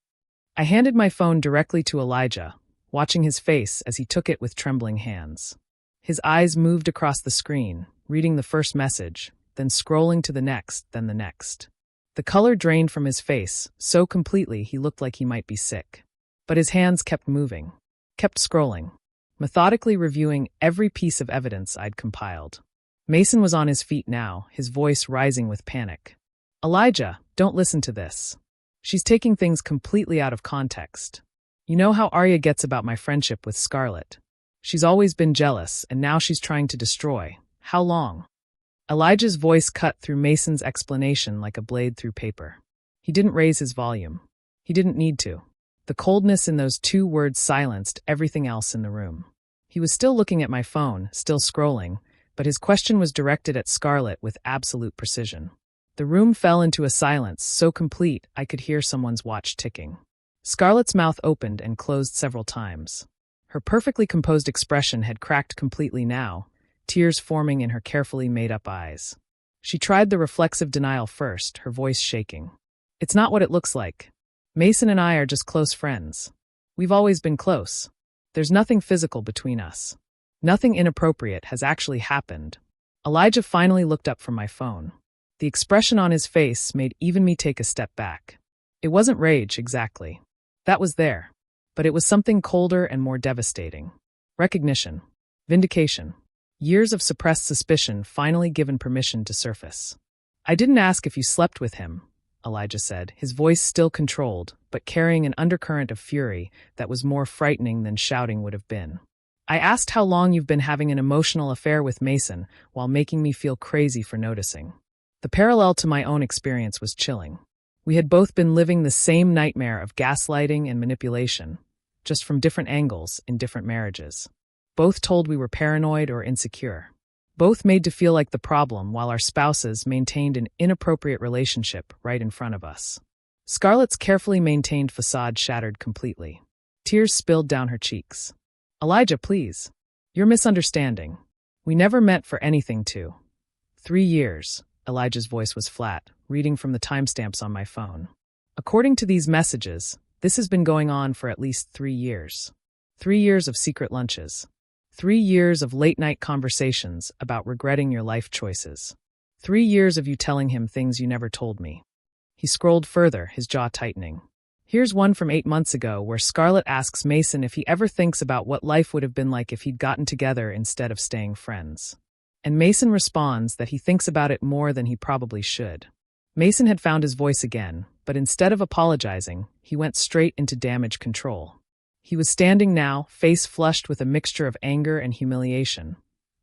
I handed my phone directly to Elijah, watching his face as he took it with trembling hands. His eyes moved across the screen, reading the first message, then scrolling to the next, then the next. The color drained from his face, so completely he looked like he might be sick. But his hands kept moving, kept scrolling, methodically reviewing every piece of evidence I'd compiled. Mason was on his feet now, his voice rising with panic. Elijah, don't listen to this. She's taking things completely out of context. You know how Arya gets about my friendship with Scarlett. She's always been jealous, and now she's trying to destroy. How long? Elijah's voice cut through Mason's explanation like a blade through paper. He didn't raise his volume. He didn't need to. The coldness in those 2 words silenced everything else in the room. He was still looking at my phone, still scrolling, but his question was directed at Scarlett with absolute precision. The room fell into a silence so complete I could hear someone's watch ticking. Scarlett's mouth opened and closed several times. Her perfectly composed expression had cracked completely now, tears forming in her carefully made-up eyes. She tried the reflexive denial first, her voice shaking. It's not what it looks like. Mason and I are just close friends. We've always been close. There's nothing physical between us. Nothing inappropriate has actually happened. Elijah finally looked up from my phone. The expression on his face made even me take a step back. It wasn't rage, exactly. That was there. But it was something colder and more devastating. Recognition. Vindication. Years of suppressed suspicion finally given permission to surface. I didn't ask if you slept with him, Elijah said, his voice still controlled, but carrying an undercurrent of fury that was more frightening than shouting would have been. I asked how long you've been having an emotional affair with Mason while making me feel crazy for noticing. The parallel to my own experience was chilling. We had both been living the same nightmare of gaslighting and manipulation, just from different angles in different marriages. Both told we were paranoid or insecure. both made to feel like the problem while our spouses maintained an inappropriate relationship right in front of us. Scarlett's carefully maintained facade shattered completely. Tears spilled down her cheeks. Elijah, please. You're misunderstanding. We never meant for anything to. 3 years. Elijah's voice was flat, reading from the timestamps on my phone. According to these messages, this has been going on for at least 3 years. 3 years of secret lunches. 3 years of late-night conversations about regretting your life choices. 3 years of you telling him things you never told me. He scrolled further, his jaw tightening. Here's one from 8 months ago where Scarlett asks Mason if he ever thinks about what life would have been like if he'd gotten together instead of staying friends. And Mason responds that he thinks about it more than he probably should. Mason had found his voice again, but instead of apologizing, he went straight into damage control. He was standing now, face flushed with a mixture of anger and humiliation,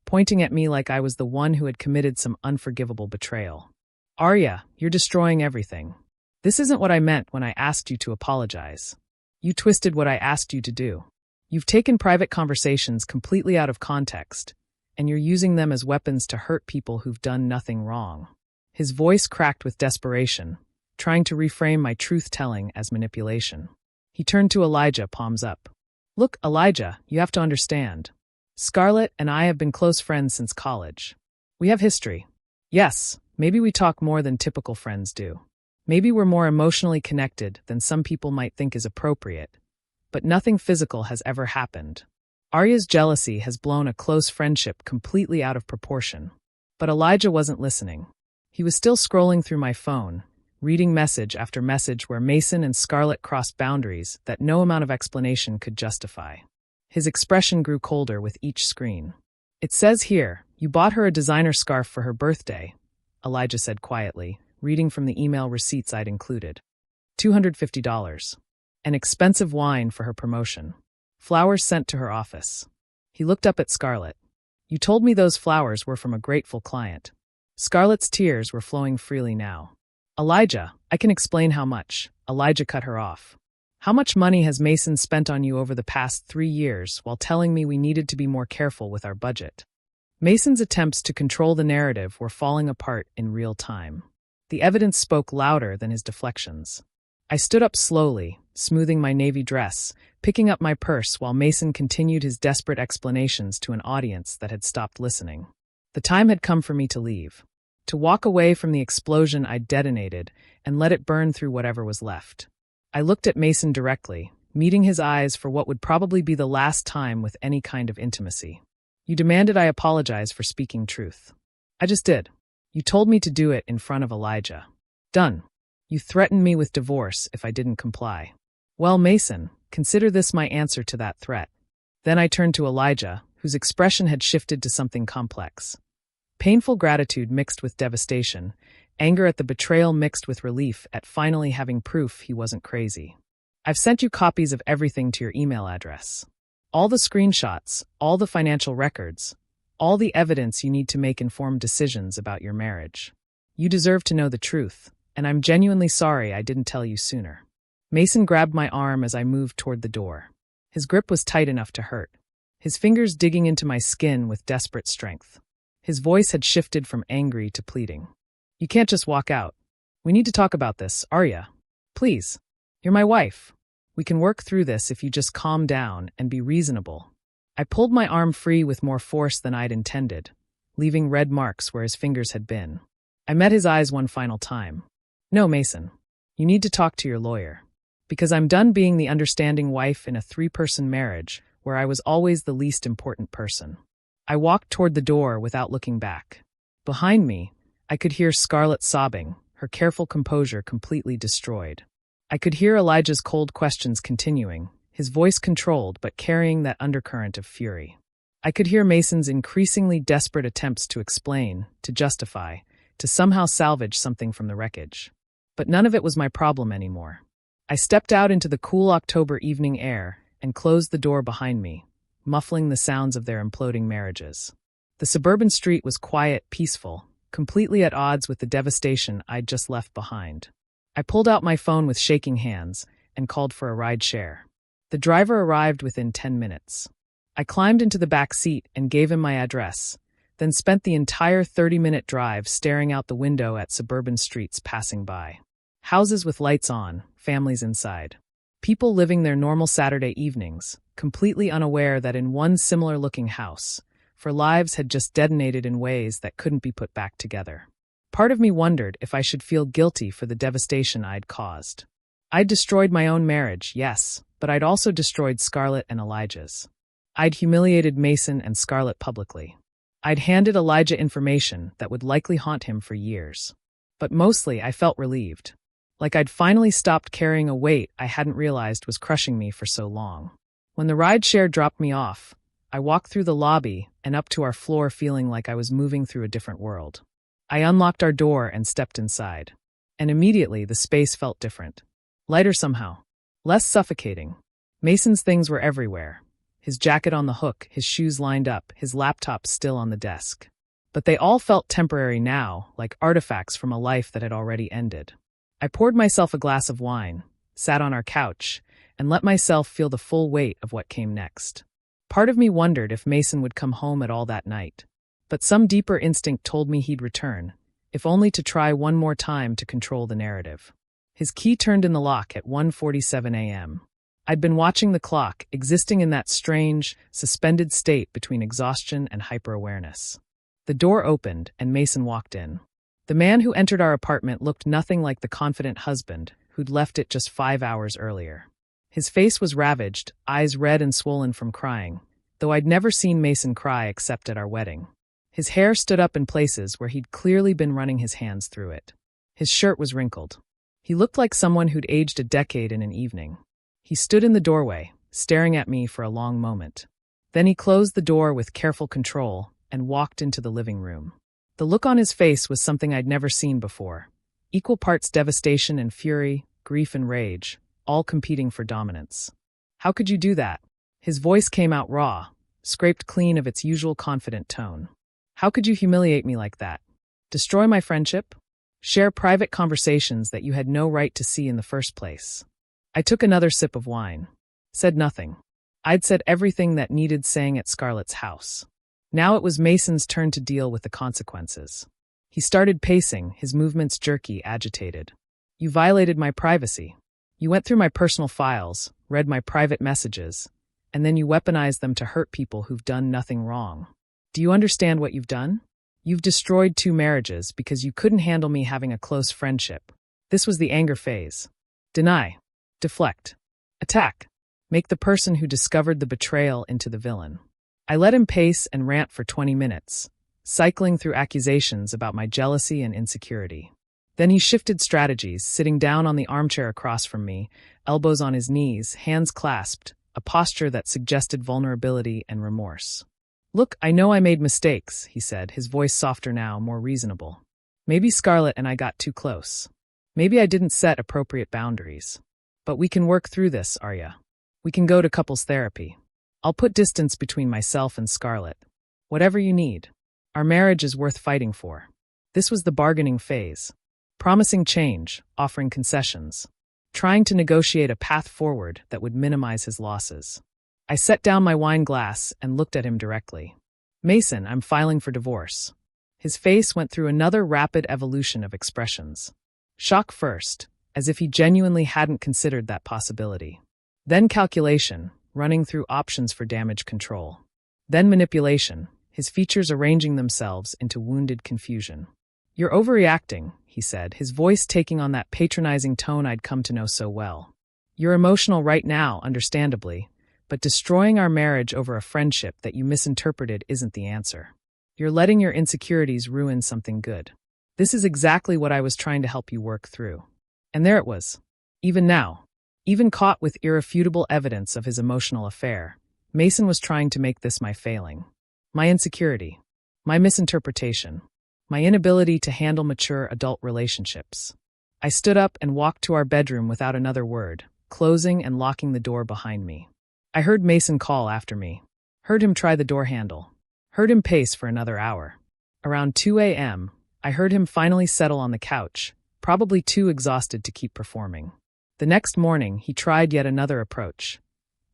pointing at me like I was the one who had committed some unforgivable betrayal. Arya, you're destroying everything. This isn't what I meant when I asked you to apologize. You twisted what I asked you to do. You've taken private conversations completely out of context, and you're using them as weapons to hurt people who've done nothing wrong. His voice cracked with desperation, trying to reframe my truth-telling as manipulation. He turned to Elijah, palms up. Look, Elijah, you have to understand. Scarlett and I have been close friends since college. We have history. Yes, maybe we talk more than typical friends do. Maybe we're more emotionally connected than some people might think is appropriate, but nothing physical has ever happened. Arya's jealousy has blown a close friendship completely out of proportion. But Elijah wasn't listening. He was still scrolling through my phone, reading message after message where Mason and Scarlett crossed boundaries that no amount of explanation could justify. His expression grew colder with each screen. It says here, you bought her a designer scarf for her birthday, Elijah said quietly, reading from the email receipts I'd included. $250. An expensive wine for her promotion. Flowers sent to her office. He looked up at Scarlett. You told me those flowers were from a grateful client. Scarlett's tears were flowing freely now. Elijah, I can explain how much. Elijah cut her off. How much money has Mason spent on you over the past 3 years while telling me we needed to be more careful with our budget? Mason's attempts to control the narrative were falling apart in real time. The evidence spoke louder than his deflections. I stood up slowly, smoothing my navy dress, picking up my purse while Mason continued his desperate explanations to an audience that had stopped listening. The time had come for me to leave. To walk away from the explosion I'd detonated and let it burn through whatever was left. I looked at Mason directly, meeting his eyes for what would probably be the last time with any kind of intimacy. You demanded I apologize for speaking truth. I just did. You told me to do it in front of Elijah. Done. You threatened me with divorce if I didn't comply. Well, Mason, consider this my answer to that threat. Then I turned to Elijah, whose expression had shifted to something complex. Painful gratitude mixed with devastation, anger at the betrayal mixed with relief at finally having proof he wasn't crazy. I've sent you copies of everything to your email address. All the screenshots, all the financial records, all the evidence you need to make informed decisions about your marriage. You deserve to know the truth, and I'm genuinely sorry I didn't tell you sooner. Mason grabbed my arm as I moved toward the door. His grip was tight enough to hurt, his fingers digging into my skin with desperate strength. His voice had shifted from angry to pleading. You can't just walk out. We need to talk about this, Arya. Please. You're my wife. We can work through this if you just calm down and be reasonable. I pulled my arm free with more force than I'd intended, leaving red marks where his fingers had been. I met his eyes one final time. No, Mason. You need to talk to your lawyer. Because I'm done being the understanding wife in a 3-person marriage where I was always the least important person. I walked toward the door without looking back. Behind me, I could hear Scarlett sobbing, her careful composure completely destroyed. I could hear Elijah's cold questions continuing, his voice controlled but carrying that undercurrent of fury. I could hear Mason's increasingly desperate attempts to explain, to justify, to somehow salvage something from the wreckage. But none of it was my problem anymore. I stepped out into the cool October evening air and closed the door behind me, muffling the sounds of their imploding marriages. The suburban street was quiet, peaceful, completely at odds with the devastation I'd just left behind. I pulled out my phone with shaking hands and called for a ride share. The driver arrived within 10 minutes. I climbed into the back seat and gave him my address, then spent the entire 30-minute drive staring out the window at suburban streets passing by. Houses with lights on, families inside. People living their normal Saturday evenings, completely unaware that in one similar-looking house, for lives had just detonated in ways that couldn't be put back together. Part of me wondered if I should feel guilty for the devastation I'd caused. I'd destroyed my own marriage, yes, but I'd also destroyed Scarlett and Elijah's. I'd humiliated Mason and Scarlett publicly. I'd handed Elijah information that would likely haunt him for years. But mostly I felt relieved. Like I'd finally stopped carrying a weight I hadn't realized was crushing me for so long. When the rideshare dropped me off, I walked through the lobby and up to our floor feeling like I was moving through a different world. I unlocked our door and stepped inside. And immediately the space felt different. Lighter somehow. Less suffocating. Mason's things were everywhere. His jacket on the hook, his shoes lined up, his laptop still on the desk. But they all felt temporary now, like artifacts from a life that had already ended. I poured myself a glass of wine, sat on our couch, and let myself feel the full weight of what came next. Part of me wondered if Mason would come home at all that night. But some deeper instinct told me he'd return, if only to try one more time to control the narrative. His key turned in the lock at 1:47 a.m. I'd been watching the clock, existing in that strange, suspended state between exhaustion and hyper-awareness. The door opened, and Mason walked in. The man who entered our apartment looked nothing like the confident husband who'd left it just 5 hours earlier. His face was ravaged, eyes red and swollen from crying, though I'd never seen Mason cry except at our wedding. His hair stood up in places where he'd clearly been running his hands through it. His shirt was wrinkled. He looked like someone who'd aged a decade in an evening. He stood in the doorway, staring at me for a long moment. Then he closed the door with careful control and walked into the living room. The look on his face was something I'd never seen before. Equal parts devastation and fury, grief and rage, all competing for dominance. How could you do that? His voice came out raw, scraped clean of its usual confident tone. How could you humiliate me like that? Destroy my friendship? Share private conversations that you had no right to see in the first place? I took another sip of wine. Said nothing. I'd said everything that needed saying at Scarlett's house. Now it was Mason's turn to deal with the consequences. He started pacing, his movements jerky, agitated. You violated my privacy. You went through my personal files, read my private messages, and then you weaponized them to hurt people who've done nothing wrong. Do you understand what you've done? You've destroyed 2 marriages because you couldn't handle me having a close friendship. This was the anger phase. Deny. Deflect. Attack. Make the person who discovered the betrayal into the villain. I let him pace and rant for 20 minutes, cycling through accusations about my jealousy and insecurity. Then he shifted strategies, sitting down on the armchair across from me, elbows on his knees, hands clasped, a posture that suggested vulnerability and remorse. Look, I know I made mistakes, he said, his voice softer now, more reasonable. Maybe Scarlett and I got too close. Maybe I didn't set appropriate boundaries. But we can work through this, Arya. We can go to couples therapy. I'll put distance between myself and Scarlett. Whatever you need. Our marriage is worth fighting for. This was the bargaining phase. Promising change, offering concessions. Trying to negotiate a path forward that would minimize his losses. I set down my wine glass and looked at him directly. Mason, I'm filing for divorce. His face went through another rapid evolution of expressions. Shock first, as if he genuinely hadn't considered that possibility. Then calculation, running through options for damage control. Then manipulation, his features arranging themselves into wounded confusion. You're overreacting, he said, his voice taking on that patronizing tone I'd come to know so well. You're emotional right now, understandably, but destroying our marriage over a friendship that you misinterpreted isn't the answer. You're letting your insecurities ruin something good. This is exactly what I was trying to help you work through. And there it was. Even now, even caught with irrefutable evidence of his emotional affair, Mason was trying to make this my failing. My insecurity. My misinterpretation. My inability to handle mature adult relationships. I stood up and walked to our bedroom without another word, closing and locking the door behind me. I heard Mason call after me. Heard him try the door handle. Heard him pace for another hour. Around 2 a.m., I heard him finally settle on the couch, probably too exhausted to keep performing. The next morning, he tried yet another approach.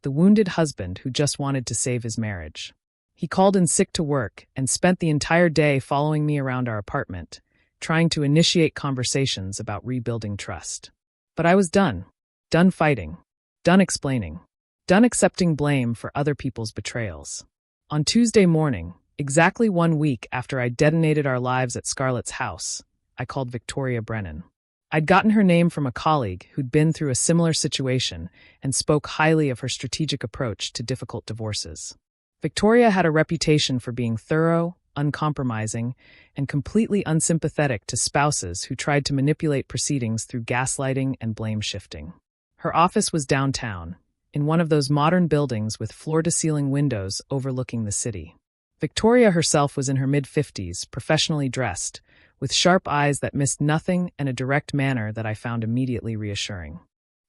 The wounded husband who just wanted to save his marriage. He called in sick to work and spent the entire day following me around our apartment, trying to initiate conversations about rebuilding trust. But I was done. Done fighting. Done explaining. Done accepting blame for other people's betrayals. On Tuesday morning, exactly 1 week after I detonated our lives at Scarlett's house, I called Victoria Brennan. I'd gotten her name from a colleague who'd been through a similar situation and spoke highly of her strategic approach to difficult divorces. Victoria had a reputation for being thorough, uncompromising, and completely unsympathetic to spouses who tried to manipulate proceedings through gaslighting and blame shifting. Her office was downtown, in one of those modern buildings with floor-to-ceiling windows overlooking the city. Victoria herself was in her mid-50s, professionally dressed, with sharp eyes that missed nothing and a direct manner that I found immediately reassuring.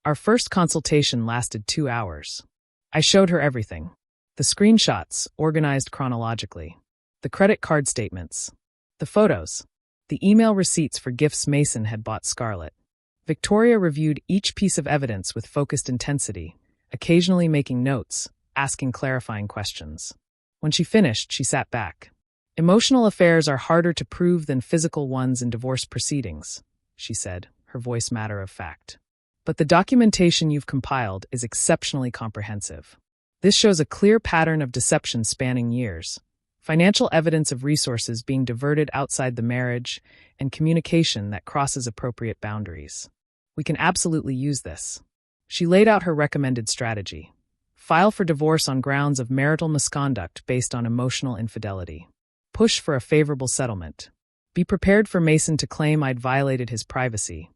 Our first consultation lasted 2 hours. I showed her everything. The screenshots, organized chronologically. The credit card statements. The photos. The email receipts for gifts Mason had bought Scarlett. Victoria reviewed each piece of evidence with focused intensity, occasionally making notes, asking clarifying questions. When she finished, she sat back. "Emotional affairs are harder to prove than physical ones in divorce proceedings," she said, her voice matter of fact. "But the documentation you've compiled is exceptionally comprehensive. This shows a clear pattern of deception spanning years, financial evidence of resources being diverted outside the marriage, and communication that crosses appropriate boundaries. We can absolutely use this." She laid out her recommended strategy. File for divorce on grounds of marital misconduct based on emotional infidelity. Push for a favorable settlement. Be prepared for Mason to claim I'd violated his privacy,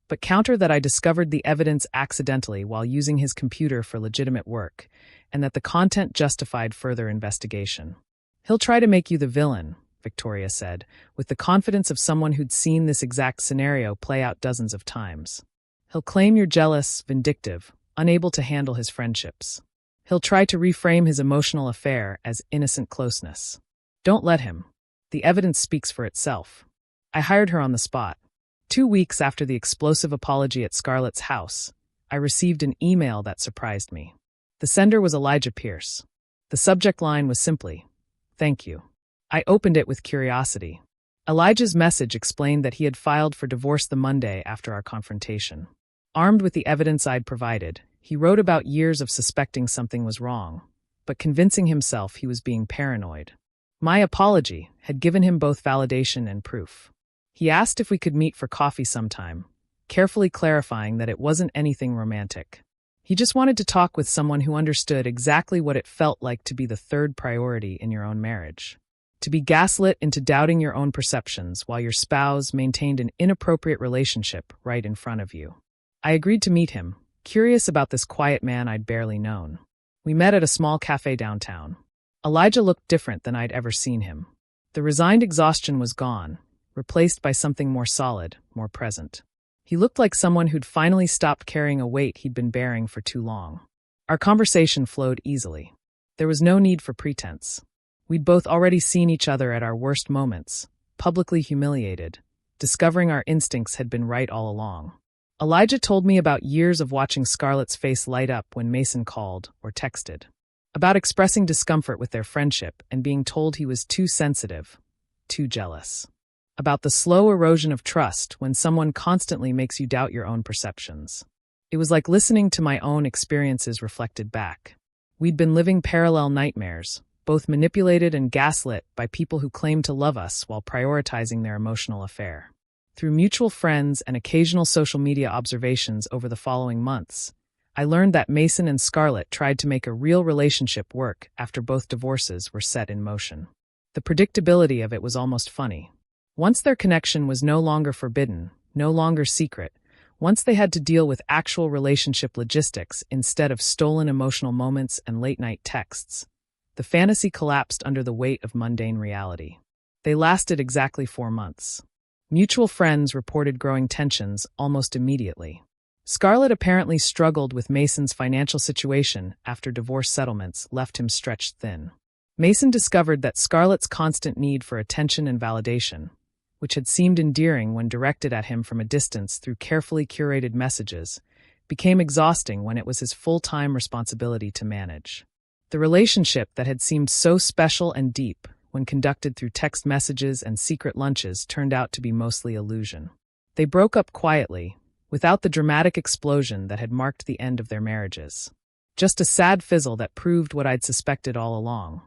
but counter that I discovered the evidence accidentally while using his computer for legitimate work, and that the content justified further investigation. "He'll try to make you the villain," Victoria said, with the confidence of someone who'd seen this exact scenario play out dozens of times. "He'll claim you're jealous, vindictive, unable to handle his friendships. He'll try to reframe his emotional affair as innocent closeness. Don't let him. The evidence speaks for itself." I hired her on the spot. 2 weeks after the explosive apology at Scarlett's house, I received an email that surprised me. The sender was Elijah Pierce. The subject line was simply, "Thank you." I opened it with curiosity. Elijah's message explained that he had filed for divorce the Monday after our confrontation. Armed with the evidence I'd provided, he wrote about years of suspecting something was wrong, but convincing himself he was being paranoid. My apology had given him both validation and proof. He asked if we could meet for coffee sometime, carefully clarifying that it wasn't anything romantic. He just wanted to talk with someone who understood exactly what it felt like to be the third priority in your own marriage. To be gaslit into doubting your own perceptions while your spouse maintained an inappropriate relationship right in front of you. I agreed to meet him, curious about this quiet man I'd barely known. We met at a small cafe downtown. Elijah looked different than I'd ever seen him. The resigned exhaustion was gone, replaced by something more solid, more present. He looked like someone who'd finally stopped carrying a weight he'd been bearing for too long. Our conversation flowed easily. There was no need for pretense. We'd both already seen each other at our worst moments, publicly humiliated, discovering our instincts had been right all along. Elijah told me about years of watching Scarlett's face light up when Mason called or texted, about expressing discomfort with their friendship and being told he was too sensitive, too jealous, about the slow erosion of trust when someone constantly makes you doubt your own perceptions. It was like listening to my own experiences reflected back. We'd been living parallel nightmares, both manipulated and gaslit by people who claimed to love us while prioritizing their emotional affair. Through mutual friends and occasional social media observations over the following months, I learned that Mason and Scarlett tried to make a real relationship work after both divorces were set in motion. The predictability of it was almost funny. Once their connection was no longer forbidden, no longer secret, once they had to deal with actual relationship logistics instead of stolen emotional moments and late-night texts, the fantasy collapsed under the weight of mundane reality. They lasted exactly 4 months. Mutual friends reported growing tensions almost immediately. Scarlett apparently struggled with Mason's financial situation after divorce settlements left him stretched thin. Mason discovered that Scarlett's constant need for attention and validation, which had seemed endearing when directed at him from a distance through carefully curated messages, became exhausting when it was his full-time responsibility to manage. The relationship that had seemed so special and deep when conducted through text messages and secret lunches turned out to be mostly illusion. They broke up quietly, without the dramatic explosion that had marked the end of their marriages. Just a sad fizzle that proved what I'd suspected all along.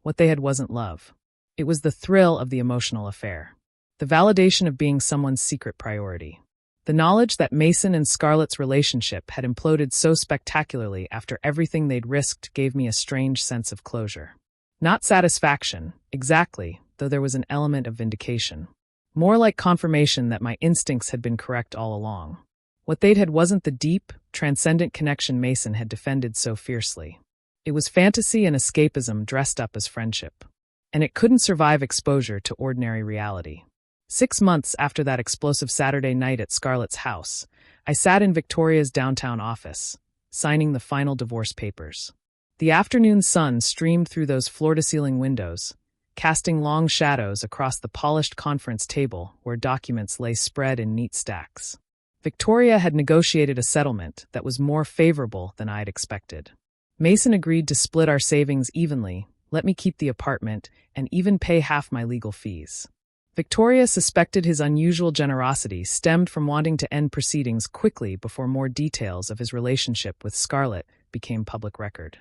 What they had wasn't love. It was the thrill of the emotional affair. The validation of being someone's secret priority. The knowledge that Mason and Scarlett's relationship had imploded so spectacularly after everything they'd risked gave me a strange sense of closure. Not satisfaction, exactly, though there was an element of vindication. More like confirmation that my instincts had been correct all along. What they'd had wasn't the deep, transcendent connection Mason had defended so fiercely. It was fantasy and escapism dressed up as friendship. And it couldn't survive exposure to ordinary reality. 6 months after that explosive Saturday night at Scarlett's house, I sat in Victoria's downtown office, signing the final divorce papers. The afternoon sun streamed through those floor-to-ceiling windows, casting long shadows across the polished conference table where documents lay spread in neat stacks. Victoria had negotiated a settlement that was more favorable than I'd expected. Mason agreed to split our savings evenly, let me keep the apartment, and even pay half my legal fees. Victoria suspected his unusual generosity stemmed from wanting to end proceedings quickly before more details of his relationship with Scarlett became public record.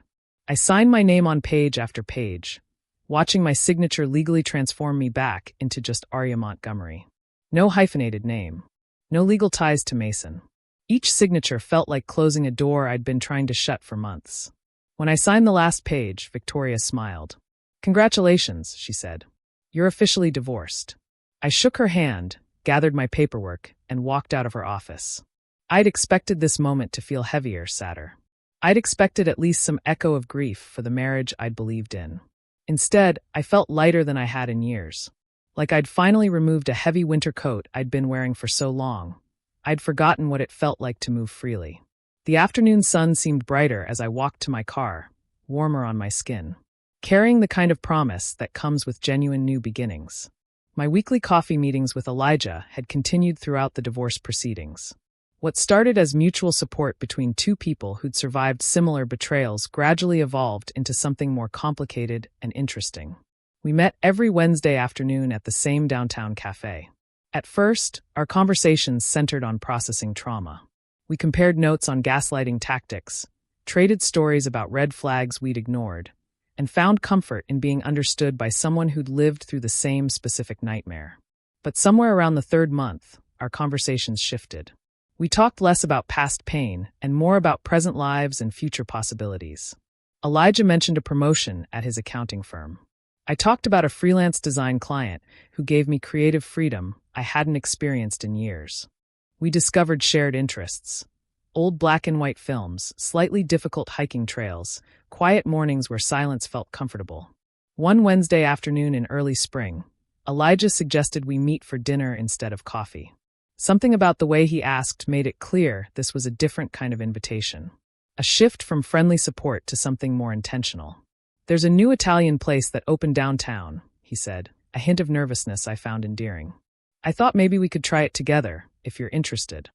I signed my name on page after page, watching my signature legally transform me back into just Arya Montgomery. No hyphenated name. No legal ties to Mason. Each signature felt like closing a door I'd been trying to shut for months. When I signed the last page, Victoria smiled. "Congratulations," she said. "You're officially divorced." I shook her hand, gathered my paperwork, and walked out of her office. I'd expected this moment to feel heavier, sadder. I'd expected at least some echo of grief for the marriage I'd believed in. Instead, I felt lighter than I had in years. Like I'd finally removed a heavy winter coat I'd been wearing for so long. I'd forgotten what it felt like to move freely. The afternoon sun seemed brighter as I walked to my car, warmer on my skin, carrying the kind of promise that comes with genuine new beginnings. My weekly coffee meetings with Elijah had continued throughout the divorce proceedings. What started as mutual support between two people who'd survived similar betrayals gradually evolved into something more complicated and interesting. We met every Wednesday afternoon at the same downtown cafe. At first, our conversations centered on processing trauma. We compared notes on gaslighting tactics, traded stories about red flags we'd ignored, and found comfort in being understood by someone who'd lived through the same specific nightmare. But somewhere around the 3rd month, our conversations shifted. We talked less about past pain and more about present lives and future possibilities. Elijah mentioned a promotion at his accounting firm. I talked about a freelance design client who gave me creative freedom I hadn't experienced in years. We discovered shared interests. Old black and white films, slightly difficult hiking trails, quiet mornings where silence felt comfortable. One Wednesday afternoon in early spring, Elijah suggested we meet for dinner instead of coffee. Something about the way he asked made it clear this was a different kind of invitation. A shift from friendly support to something more intentional. "There's a new Italian place that opened downtown," he said, a hint of nervousness I found endearing. "I thought maybe we could try it together, if you're interested."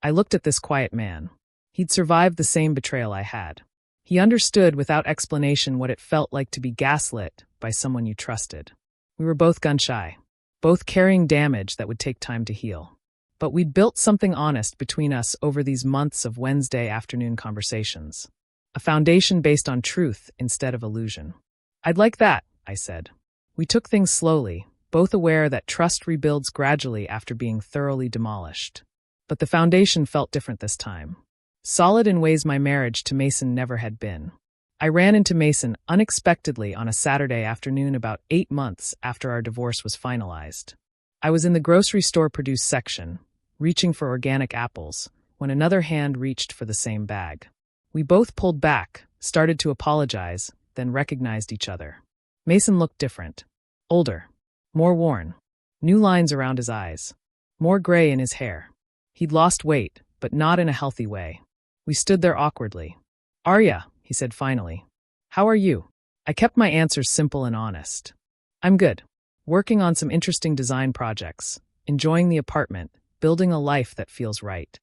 I looked at this quiet man. He'd survived the same betrayal I had. He understood without explanation what it felt like to be gaslit by someone you trusted. We were both gun-shy, both carrying damage that would take time to heal. But we'd built something honest between us over these months of Wednesday afternoon conversations. A foundation based on truth instead of illusion. "I'd like that," I said. We took things slowly, both aware that trust rebuilds gradually after being thoroughly demolished. But the foundation felt different this time. Solid in ways my marriage to Mason never had been. I ran into Mason unexpectedly on a Saturday afternoon about 8 months after our divorce was finalized. I was in the grocery store produce section, reaching for organic apples, when another hand reached for the same bag. We both pulled back, started to apologize, then recognized each other. Mason looked different. Older. More worn. New lines around his eyes. More gray in his hair. He'd lost weight, but not in a healthy way. We stood there awkwardly. "Arya," he said finally. "How are you?" I kept my answers simple and honest. "I'm good. Working on some interesting design projects. Enjoying the apartment. Building a life that feels right."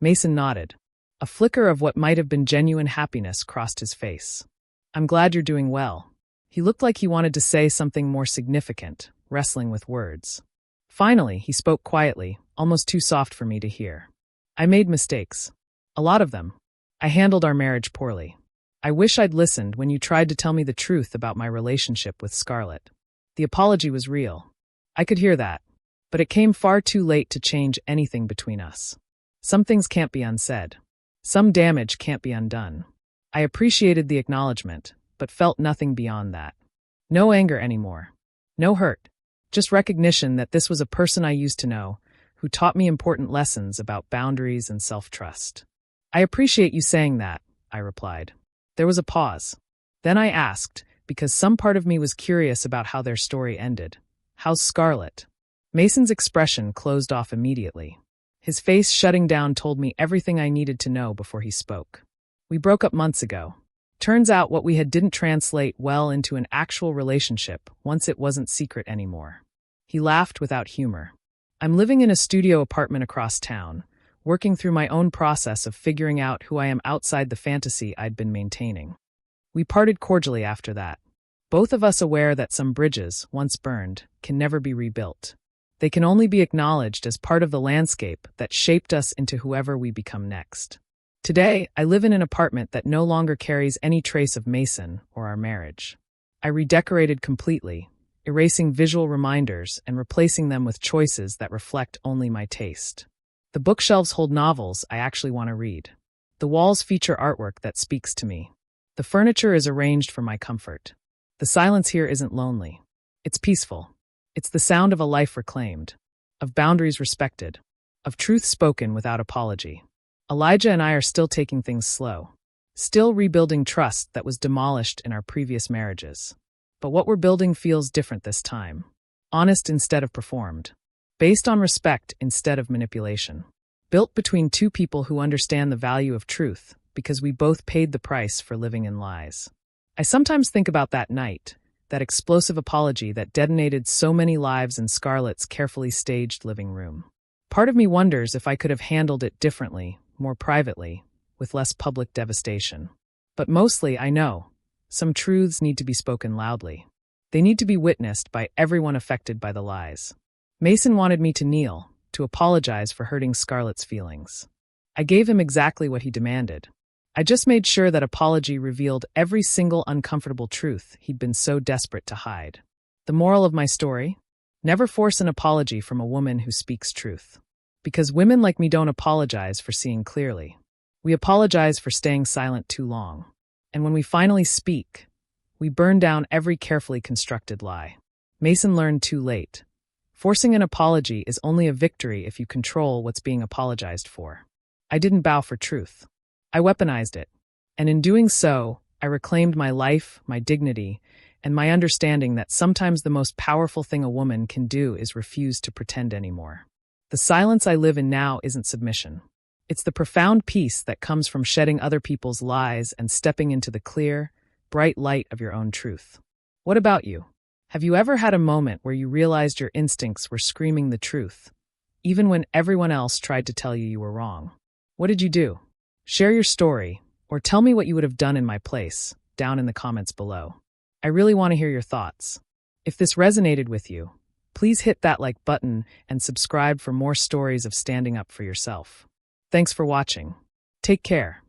Mason nodded. A flicker of what might have been genuine happiness crossed his face. I'm glad you're doing well. He looked like he wanted to say something more significant, wrestling with words. Finally, he spoke quietly, almost too soft for me to hear. I made mistakes. A lot of them. I handled our marriage poorly. I wish I'd listened when you tried to tell me the truth about my relationship with Scarlett. The apology was real. I could hear that. But it came far too late to change anything between us. Some things can't be unsaid. Some damage can't be undone. I appreciated the acknowledgement, but felt nothing beyond that. No anger anymore. No hurt. Just recognition that this was a person I used to know, who taught me important lessons about boundaries and self-trust. I appreciate you saying that, I replied. There was a pause. Then I asked, because some part of me was curious about how their story ended. How's Scarlett? Mason's expression closed off immediately. His face shutting down told me everything I needed to know before he spoke. We broke up months ago. Turns out what we had didn't translate well into an actual relationship once it wasn't secret anymore. He laughed without humor. I'm living in a studio apartment across town, working through my own process of figuring out who I am outside the fantasy I'd been maintaining. We parted cordially after that, both of us aware that some bridges, once burned, can never be rebuilt. They can only be acknowledged as part of the landscape that shaped us into whoever we become next. Today, I live in an apartment that no longer carries any trace of Mason or our marriage. I redecorated completely, erasing visual reminders and replacing them with choices that reflect only my taste. The bookshelves hold novels I actually want to read. The walls feature artwork that speaks to me. The furniture is arranged for my comfort. The silence here isn't lonely. It's peaceful. It's the sound of a life reclaimed, of boundaries respected, of truth spoken without apology. Elijah and I are still taking things slow, still rebuilding trust that was demolished in our previous marriages. But what we're building feels different this time. Honest instead of performed. Based on respect instead of manipulation. Built between two people who understand the value of truth because we both paid the price for living in lies. I sometimes think about that night, that explosive apology that detonated so many lives in Scarlett's carefully staged living room. Part of me wonders if I could have handled it differently, more privately, with less public devastation. But mostly, I know, some truths need to be spoken loudly. They need to be witnessed by everyone affected by the lies. Mason wanted me to kneel, to apologize for hurting Scarlett's feelings. I gave him exactly what he demanded. I just made sure that apology revealed every single uncomfortable truth he'd been so desperate to hide. The moral of my story? Never force an apology from a woman who speaks truth. Because women like me don't apologize for seeing clearly. We apologize for staying silent too long. And when we finally speak, we burn down every carefully constructed lie. Mason learned too late. Forcing an apology is only a victory if you control what's being apologized for. I didn't bow for truth. I weaponized it. And in doing so, I reclaimed my life, my dignity, and my understanding that sometimes the most powerful thing a woman can do is refuse to pretend anymore. The silence I live in now isn't submission. It's the profound peace that comes from shedding other people's lies and stepping into the clear, bright light of your own truth. What about you? Have you ever had a moment where you realized your instincts were screaming the truth, even when everyone else tried to tell you you were wrong? What did you do? Share your story, or tell me what you would have done in my place, down in the comments below. I really want to hear your thoughts. If this resonated with you, please hit that like button and subscribe for more stories of standing up for yourself. Thanks for watching. Take care.